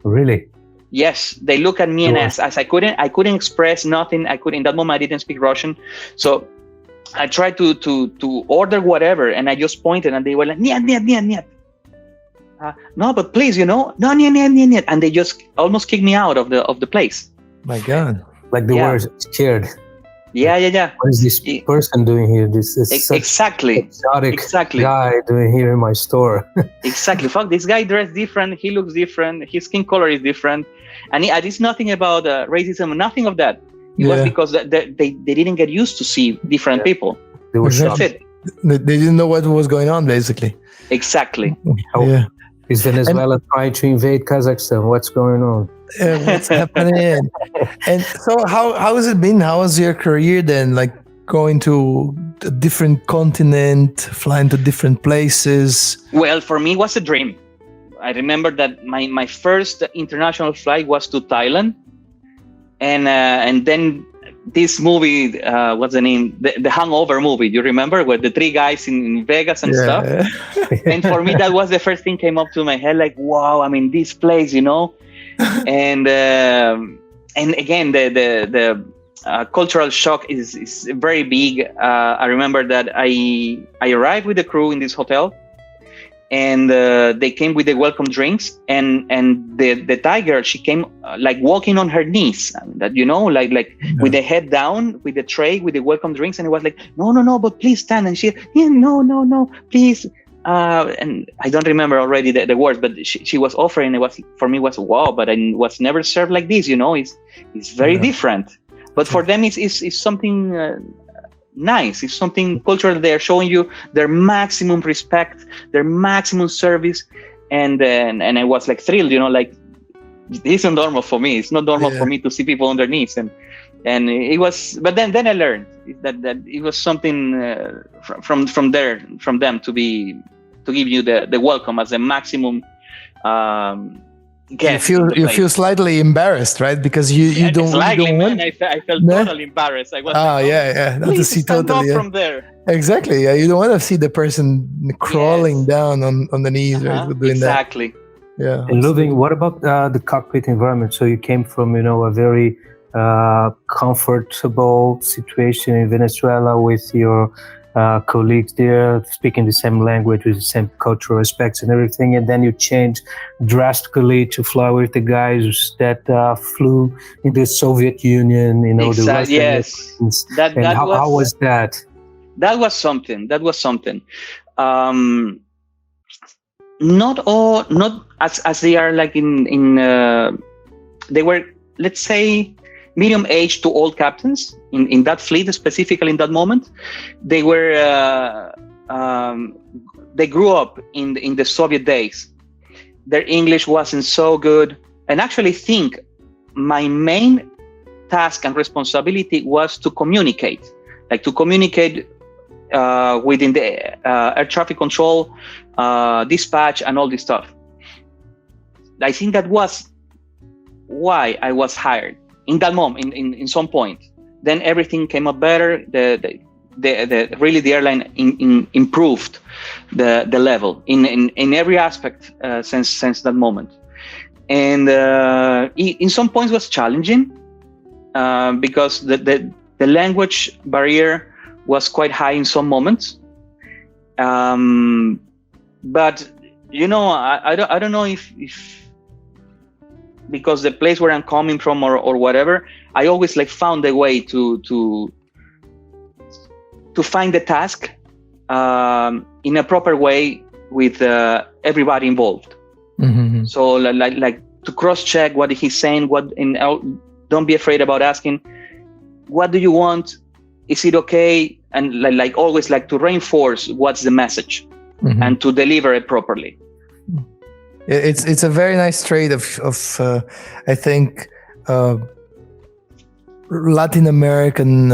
Really? Yes, they look at me and as I couldn't express nothing. In that moment I didn't speak Russian, so I tried to order whatever, and I just pointed, and they were like, "Niet, niet, niet, niet." No, but please, no, niet, niet, niet, niet, and they just almost kicked me out of the place. My God! Like they were scared. Yeah. What is this person doing here? This is exactly exotic guy doing here in my store. Exactly. Fuck, this guy dressed different. He looks different. His skin color is different. And it's nothing about racism, nothing of that. It was because they didn't get used to see different people. They were shocked. They didn't know what was going on, basically. Exactly. Yeah. Is Venezuela trying to invade Kazakhstan? What's going on? What's happening? And so how has it been? How was your career then? Like going to a different continent, flying to different places? Well, for me, it was a dream. I remember that my first international flight was to Thailand. And then this movie, what's the name? The Hangover movie. You remember, where the three guys in Vegas and stuff? And for me, that was the first thing came up to my head. Like, wow! I mean, this place, and again, the cultural shock is very big. I remember that I arrived with the crew in this hotel, and they came with the welcome drinks, and the Thai girl, she came like walking on her knees, that with the head down, with the tray, with the welcome drinks, and it was like, no, but please stand. And she, no, please. And I don't remember already the words, but she was offering. It was, for me, was wow, but I was never served like this. It's very different. But for them, it's something nice. It's something cultural. They are showing you their maximum respect, their maximum service, and I was like thrilled. Like, this isn't normal for me. It's not normal for me to see people on their knees, and it was. But then I learned that it was something from them to give you the welcome as a maximum guest. You feel slightly embarrassed, right? Because you don't. Slightly, man. I felt totally embarrassed. I was. Not to see totally. From there. Exactly. Yeah, you don't want to see the person crawling down on the knees, right? Doing exactly. That. Yeah. And Luvin, what about the cockpit environment? So you came from a very comfortable situation in Venezuela with your colleagues there, speaking the same language with the same cultural aspects and everything, and then you changed drastically to fly with the guys that flew in the Soviet Union. Exactly. Yes. How was that? That was something. Not as they are like in they were, let's say, medium age to old captains in that fleet, specifically in that moment. They were they grew up in the Soviet days. Their English wasn't so good, and actually think my main task and responsibility was to communicate within the air traffic control, dispatch, and all this stuff. I think that was why I was hired in that moment. In some point, then everything came up better. The airline improved the level in every aspect since that moment. And in some points was challenging because the language barrier was quite high in some moments. But I don't know if because the place where I'm coming from or whatever, I always found a way to find the task in a proper way with everybody involved. Mm-hmm. So like to cross-check what he's saying, don't be afraid about asking, what do you want? Is it okay? And always to reinforce what's the message, mm-hmm. and to deliver it properly. It's a very nice trait of I think Latin American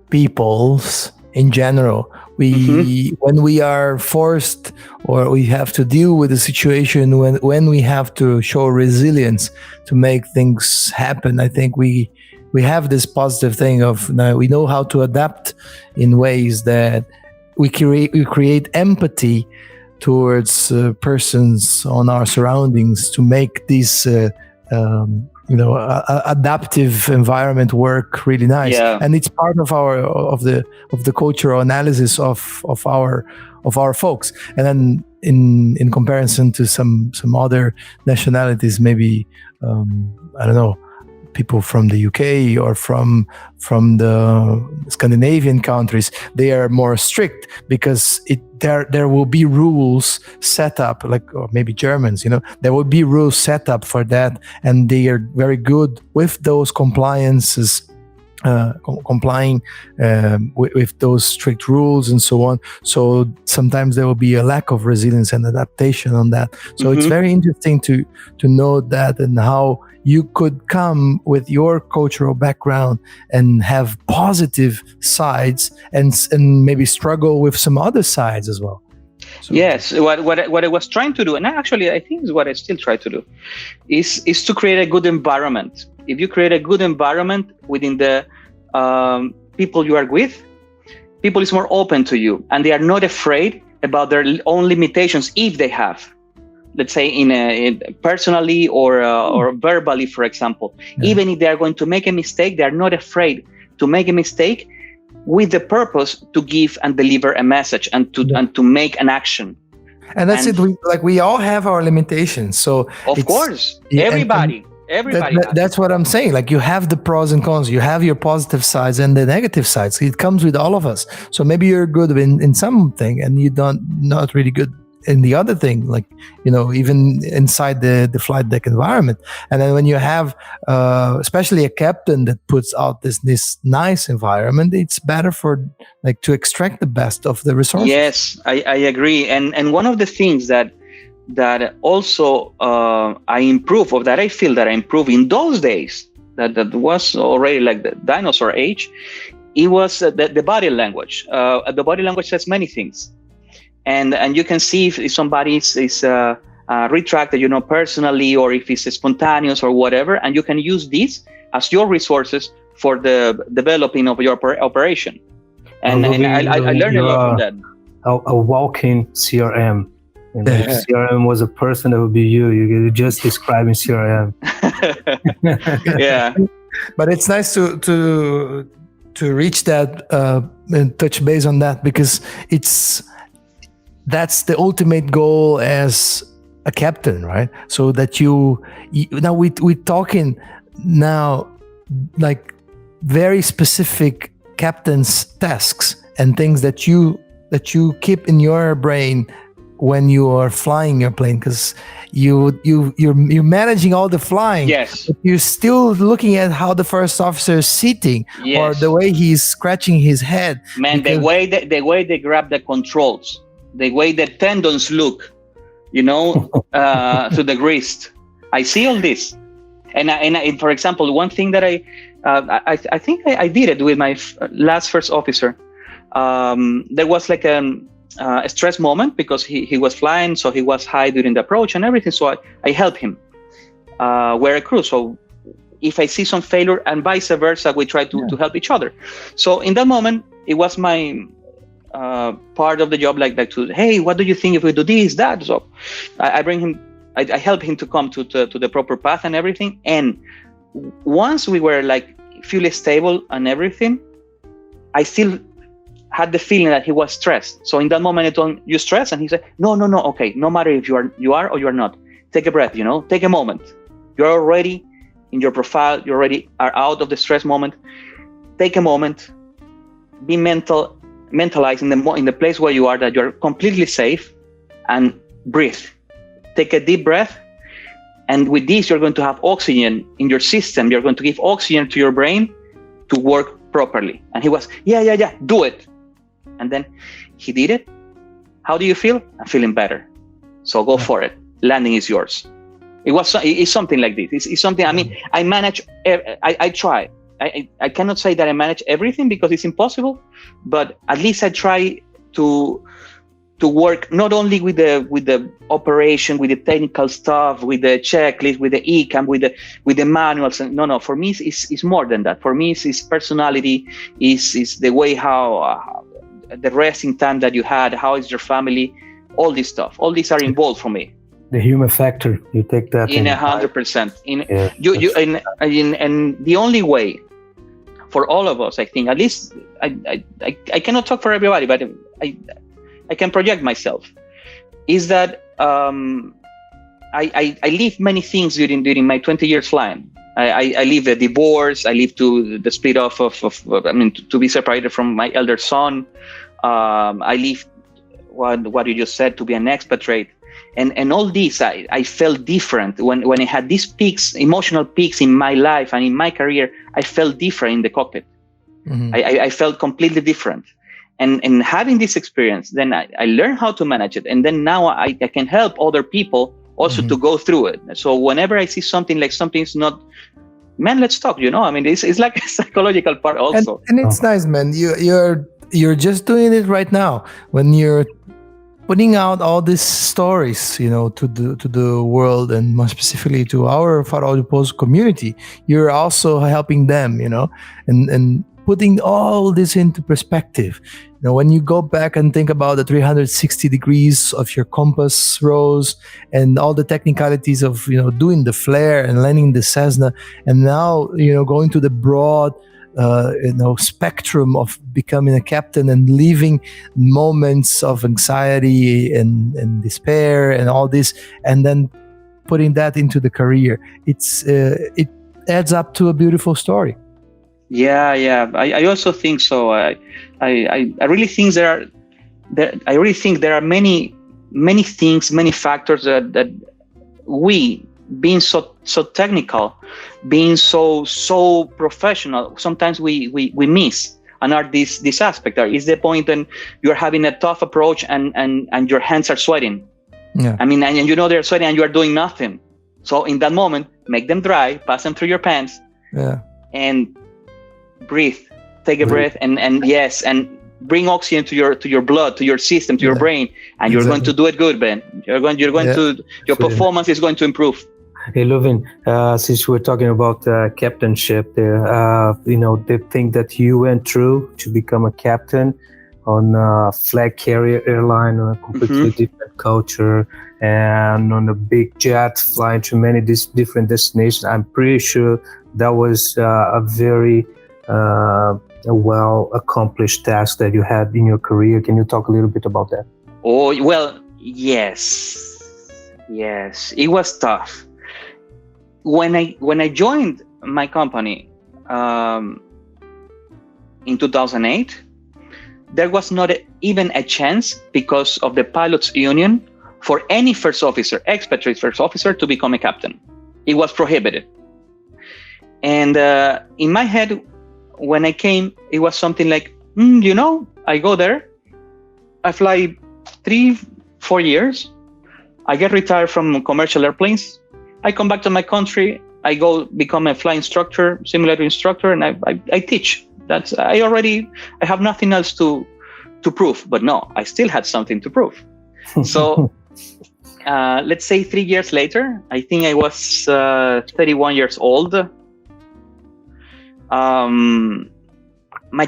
peoples in general, when we are forced or we have to deal with a situation when we have to show resilience to make things happen, I think we have this positive thing of we know how to adapt in ways that we create empathy towards persons on our surroundings to make this adaptive environment work really nice. Yeah. And it's part of the cultural analysis of our folks. And then in comparison to some other nationalities, maybe I don't know, people from the UK or from the Scandinavian countries, they are more strict because there will be rules set up, or maybe Germans, there will be rules set up for that, and they are very good with those compliances, complying with those strict rules and so on. So sometimes there will be a lack of resilience and adaptation on that. So it's very interesting to know that and how you could come with your cultural background and have positive sides and maybe struggle with some other sides as well. So. Yes, what I was trying to do, and actually I think is what I still try to do, is to create a good environment. If you create a good environment within the people you are with, people is more open to you, and they are not afraid about their own limitations if they have. Let's say in personally or verbally, for example. Yeah. Even if they are going to make a mistake, they are not afraid to make a mistake with the purpose to give and deliver a message and to make an action. And that's it. We all have our limitations. So of course, everybody. That's what I'm saying. You have the pros and cons. You have your positive sides and the negative sides. It comes with all of us. So maybe you're good in something and you not really good in the other thing, even inside the flight deck environment. And then when you have especially a captain that puts out this nice environment, it's better for to extract the best of the resources. Yes, I agree. And one of the things that also I improve, or that I feel that I improve in those days, that was already like the dinosaur age, it was the body language. The body language says many things. And you can see if somebody is retracted, personally, or if it's spontaneous or whatever, and you can use this as your resources for the developing of your operation. And I learned a lot from that. A walking CRM. And if CRM was a person, that would be you. You're just describing CRM. Yeah. But it's nice to reach that and touch base on that, because that's the ultimate goal as a captain, right? So that now we're talking now very specific captain's tasks and things that you keep in your brain when you are flying your plane, because you're managing all the flying. Yes. But you're still looking at how the first officer is sitting, yes, or the way he's scratching his head. Man, the way they grab the controls, the way the tendons look, to the wrist. I see all this, and for example, one thing that I think I did it with my first officer. There was a stress moment because he was flying, so he was high during the approach and everything. So I helped him wear a crew. So if I see some failure, and vice versa, we try to help each other. So in that moment, it was my part of the job, hey, what do you think if we do this, that? So I bring him, I help him to come to the proper path and everything. And once we were fully stable and everything, I still had the feeling that he was stressed. So in that moment, I told him, you stressed? And he said, no, okay, no matter if you are or you are not, take a breath, take a moment. You're already in your profile, you already are out of the stress moment. Take a moment, be mentalize in the place where you are, that you're completely safe, and breathe. Take a deep breath, and with this, you're going to have oxygen in your system. You're going to give oxygen to your brain to work properly. And he was, yeah, do it. And then he did it. How do you feel? I'm feeling better. So go for it. Landing is yours. It's something like this. It's something. I mean, I manage. I try. I cannot say that I manage everything because it's impossible, but at least I try to work not only with the operation, with the technical stuff, with the checklist, with the ECAM, with the manuals. No. For me, it's more than that. For me, it's personality. Is the way how the resting time that you had. How is your family? All this stuff. All these are involved for me. The human factor. You take that in 100%. And the only way for all of us, I think, at least I cannot talk for everybody, but I can project myself, is that I lived many things during my 20 years flying. I lived a divorce. I lived to the split off to be separated from my elder son. I lived what you just said, to be an expatriate. And all this, I felt different when I had these peaks, emotional peaks in my life and in my career. I felt different in the cockpit. Mm-hmm. I felt completely different. And having this experience, then I learned how to manage it. And then now I can help other people also to go through it. So whenever I see something's not, man, let's talk, I mean, it's like a psychological part also. And it's nice, man. You're just doing it right now when you're putting out all these stories, to the world, and more specifically to our Farol de Pouso community. You're also helping them, and putting all this into perspective. When you go back and think about the 360 degrees of your compass rose and all the technicalities of, doing the flare and landing the Cessna, and now, going to the broad, spectrum of becoming a captain and leaving moments of anxiety and despair and all this, and then putting that into the career. It adds up to a beautiful story. Yeah. I also think so. I really think there are many things, many factors that we, being so technical, being so professional, sometimes we miss. And are this aspect there is the point when you're having a tough approach and your hands are sweating. Yeah. I mean, and they're sweating and you are doing nothing. So in that moment, make them dry, pass them through your pants, and breathe, take a breath, and bring oxygen to your blood, to your system, to your brain, and you're going to do it good, Ben. You're going to, your performance is going to improve. Hey, Luvin, since we're talking about captainship, the thing that you went through to become a captain on a flag carrier airline, on a completely different culture, and on a big jet flying to many different destinations, I'm pretty sure that was a very a well-accomplished task that you had in your career. Can you talk a little bit about that? Oh, well, yes, it was tough. When I joined my company in 2008, there was not even a chance, because of the pilots union, for any first officer, expatriate first officer, to become a captain. It was prohibited. And in my head, when I came, it was something like, I go there, I fly 3-4 years, I get retired from commercial airplanes, I come back to my country, I go become a flight instructor, simulator instructor, and I teach. I have nothing else to prove. But no, I still had something to prove. So let's say 3 years later, I think I was 31 years old. My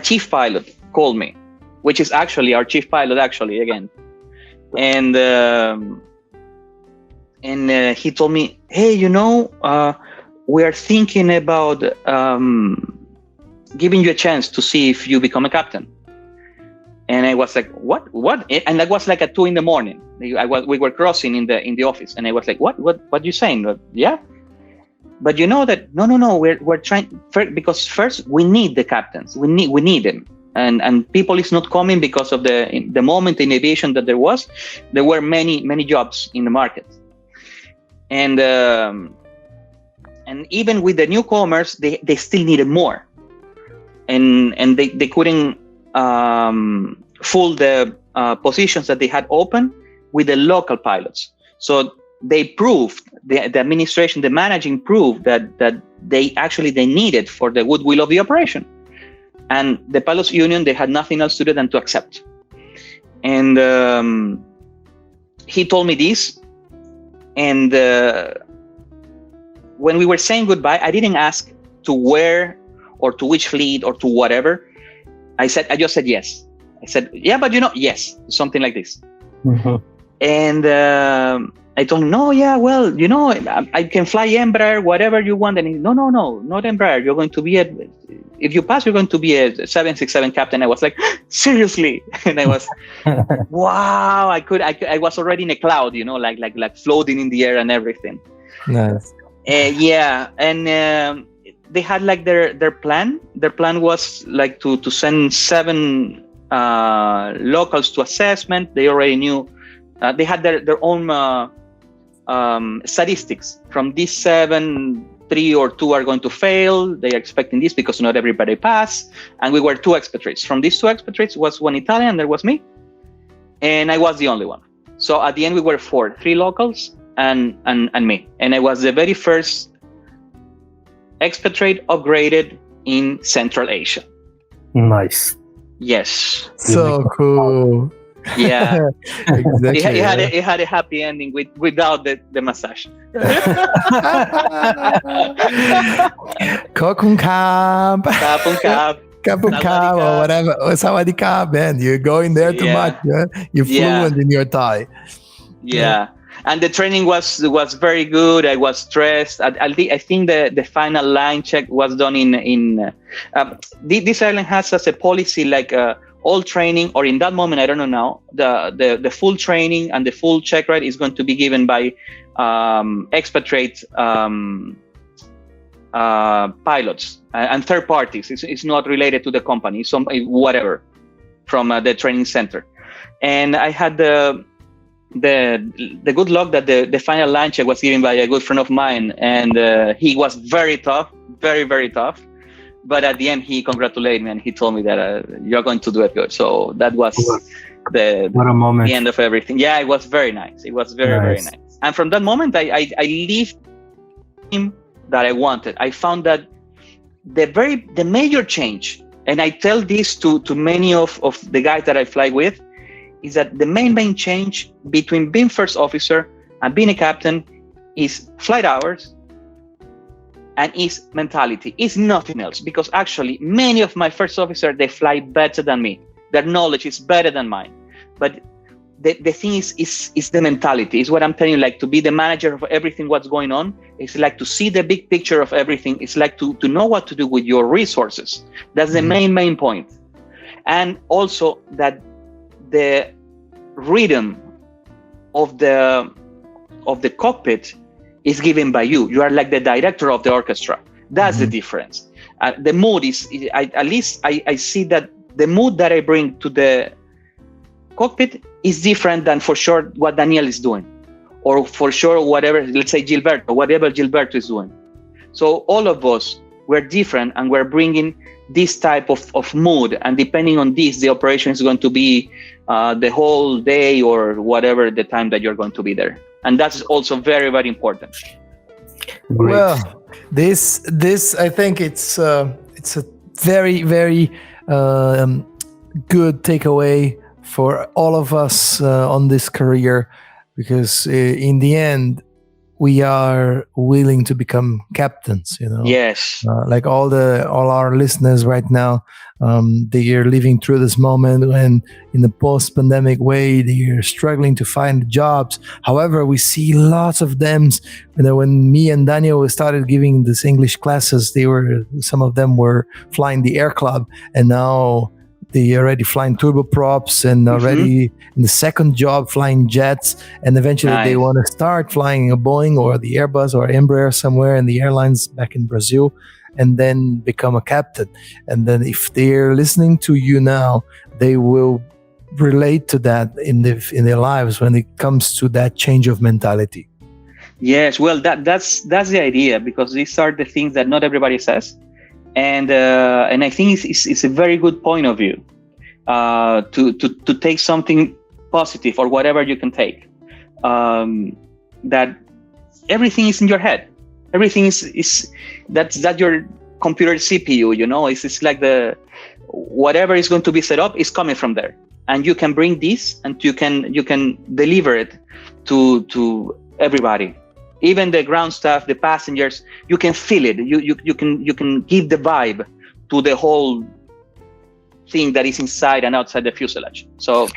chief pilot called me, which is actually our chief pilot, again. And he told me, hey, we are thinking about giving you a chance to see if you become a captain. And I was like, what? And that was like at 2 a.m. We were crossing in the office, and I was like, what are you saying? Yeah. But that, no, we're trying, because first we need the captains. We need them. And people is not coming because of the moment in aviation that there were many jobs in the market. And even with the newcomers, they still needed more. And they couldn't fill the positions that they had open with the local pilots. So they proved, the administration, the managing proved that they needed for the goodwill of the operation. And the pilots union, they had nothing else to do than to accept. And he told me this. And when we were saying goodbye, I didn't ask to where or to which fleet or to whatever. I just said yes. I said, yeah, but yes, something like this. Mm-hmm. And I told him, no, yeah, well, I can fly Embraer, whatever you want. And he, no, not Embraer. You're going to be if you pass, you're going to be a 767 captain. I was like, seriously? And I was, wow, I was already in a cloud, like floating in the air and everything. Nice. Yeah. And they had like their plan. Their plan was like to send 7 locals to assessment. They already knew. They had their own statistics. From these 7, 3 or 2 are going to fail. They are expecting this because not everybody passed. And we were 2 expatriates. From these 2 expatriates was 1 Italian, there was me. And I was the only one. So at the end we were 4, 3 locals and me. And I was the very first expatriate upgraded in Central Asia. Nice. Yes. So cool. Yeah. Exactly. It had a happy ending without the massage. Kokun Kab. Kapun Kab or whatever. Sawadee Kab, man. You're going there too much. Yeah? You're fluent in your Thai. Yeah. And the training was very good. I was stressed. I think the final line check was done in this airline has as a policy like all training, or in that moment, I don't know now, the full training and the full check ride is going to be given by expatriate pilots and third parties. It's not related to the company, whatever, from the training center. And I had the good luck that the final line check was given by a good friend of mine, and he was very tough, very, very tough. But at the end, he congratulated me and he told me that you're going to do it good. So that was what a moment. The end of everything. Yeah, it was very nice. It was very, very nice. And from that moment, I lived him that I wanted. I found that the major change, and I tell this to many of the guys that I fly with, is that the main change between being first officer and being a captain is flight hours and is mentality. Is nothing else, because actually many of my first officers, they fly better than me. Their knowledge is better than mine. But the thing is the mentality. Is what I'm telling you, like to be the manager of everything what's going on. It's like to see the big picture of everything. It's like to know what to do with your resources. That's the main point. And also that the rhythm of the cockpit is given by you. You are like the director of the orchestra. That's the difference. The mood is, at least I see that the mood that I bring to the cockpit is different than for sure what Daniel is doing, or for sure whatever, let's say whatever Gilberto is doing. So all of us, we're different, and we're bringing this type of mood, and depending on this, the operation is going to be the whole day or whatever the time that you're going to be there. And that's also very, very important. Great. Well, this I think it's a very, very good takeaway for all of us on this career, because in the end, we are willing to become captains, Yes. Like all our listeners right now, they are living through this moment when in the post-pandemic way, they are struggling to find jobs. However, we see lots of them. When me and Daniel started giving these English classes, some of them were flying the Air Club, and now they already flying turboprops and already in the second job flying jets, and eventually they want to start flying a Boeing or the Airbus or Embraer somewhere in the airlines back in Brazil, and then become a captain. And then if they're listening to you now, they will relate to that in their lives when it comes to that change of mentality. Yes, well, that's the idea, because these are the things that not everybody says. And I think it's a very good point of view to take something positive or whatever you can take. that everything is in your head. Everything is that's your computer CPU. It's like whatever is going to be set up is coming from there, and you can bring this and you can deliver it to everybody, even the ground staff, the passengers. You can feel it. You can give the vibe to the whole thing that is inside and outside the fuselage. So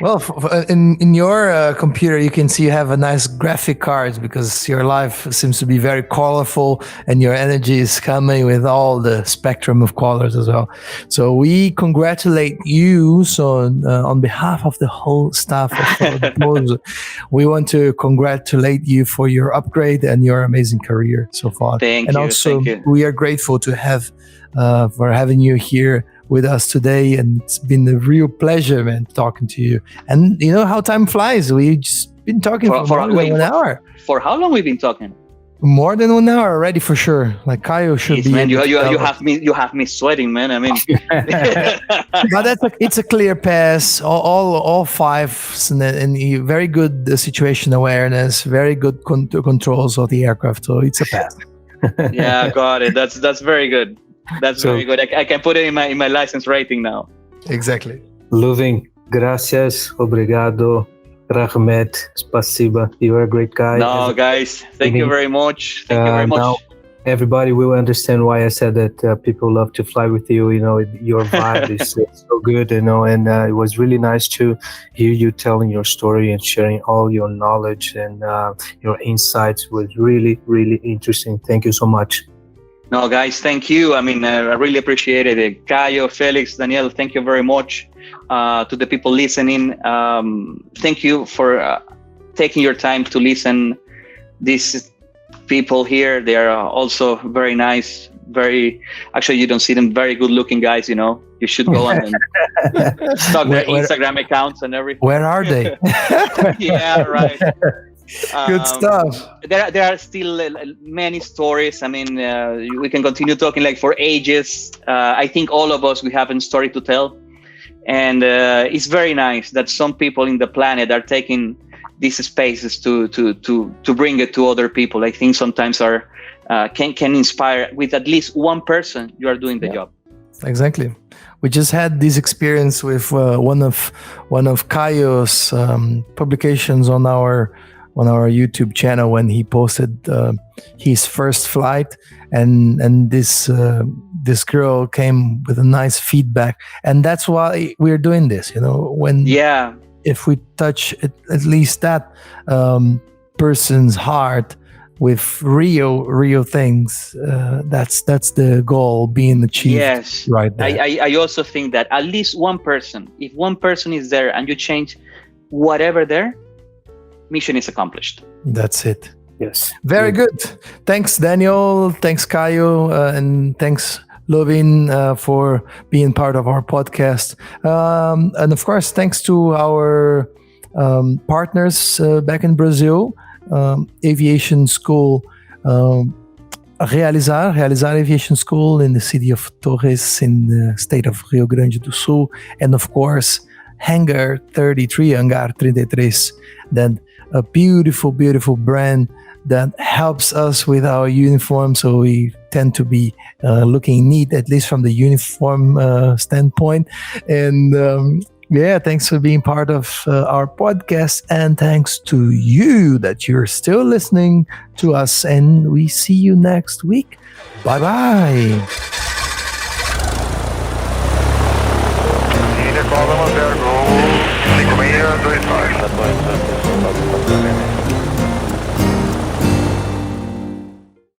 in your computer, you can see you have a nice graphic card because your life seems to be very colorful and your energy is coming with all the spectrum of colors as well. So we congratulate you. So on behalf of the whole staff of Farol de Pouso, we want to congratulate you for your upgrade and your amazing career so far. Thank you. Also, we are grateful to have for having you here with us today, and it's been a real pleasure, man, talking to you. And you know how time flies. We've just been talking for more than 1 hour. For how long we've been talking? More than 1 hour already, for sure. Like Caio should be. Man, you have me sweating, man. I mean, but it's a clear pass. All five, and very good situation awareness, very good controls of the aircraft. So it's a pass. Yeah, got it. That's very good. That's very good. I can put it in my license rating now. Exactly. Luvin, gracias, obrigado, rahmet, spasiba. You are a great guy. No, guys, thank you very much. Thank you very much. Now, everybody will understand why I said that people love to fly with you. Your vibe is so good, and it was really nice to hear you telling your story and sharing all your knowledge and your insights. Was really, really interesting. Thank you so much. No, guys, thank you. I mean, I really appreciate it. Caio, Felix, Daniel, thank you very much. To the people listening, thank you for taking your time to listen. These people here, they are also very nice. Actually, you don't see them, very good looking guys. You should go on and stalk their Instagram accounts and everything. Where are they? Yeah, right. Good stuff. There are still many stories. I mean, we can continue talking like for ages. I think all of us, we have a story to tell, and it's very nice that some people in the planet are taking these spaces to bring it to other people. I think sometimes can inspire. With at least one person, you are doing the job. Exactly. We just had this experience with one of Caio's publications on our YouTube channel when he posted his first flight, and this girl came with a nice feedback, and that's why we're doing this. If we touch at least that person's heart with real things, that's the goal being achieved. Yes, right there. I also think that at least one person, if one person is there and you change whatever there, mission is accomplished. That's it. Yes. Very good. Thanks, Daniel. Thanks, Caio. And thanks, Luvin, for being part of our podcast. And of course, thanks to our partners back in Brazil, Aviation School, Realizar Aviation School in the city of Torres in the state of Rio Grande do Sul. And of course, Hangar 33, that a beautiful brand that helps us with our uniform, so we tend to be looking neat, at least from the uniform standpoint. And thanks for being part of our podcast, and thanks to you that you're still listening to us, and we see you next week. Bye-bye. Call them up there, go 5625.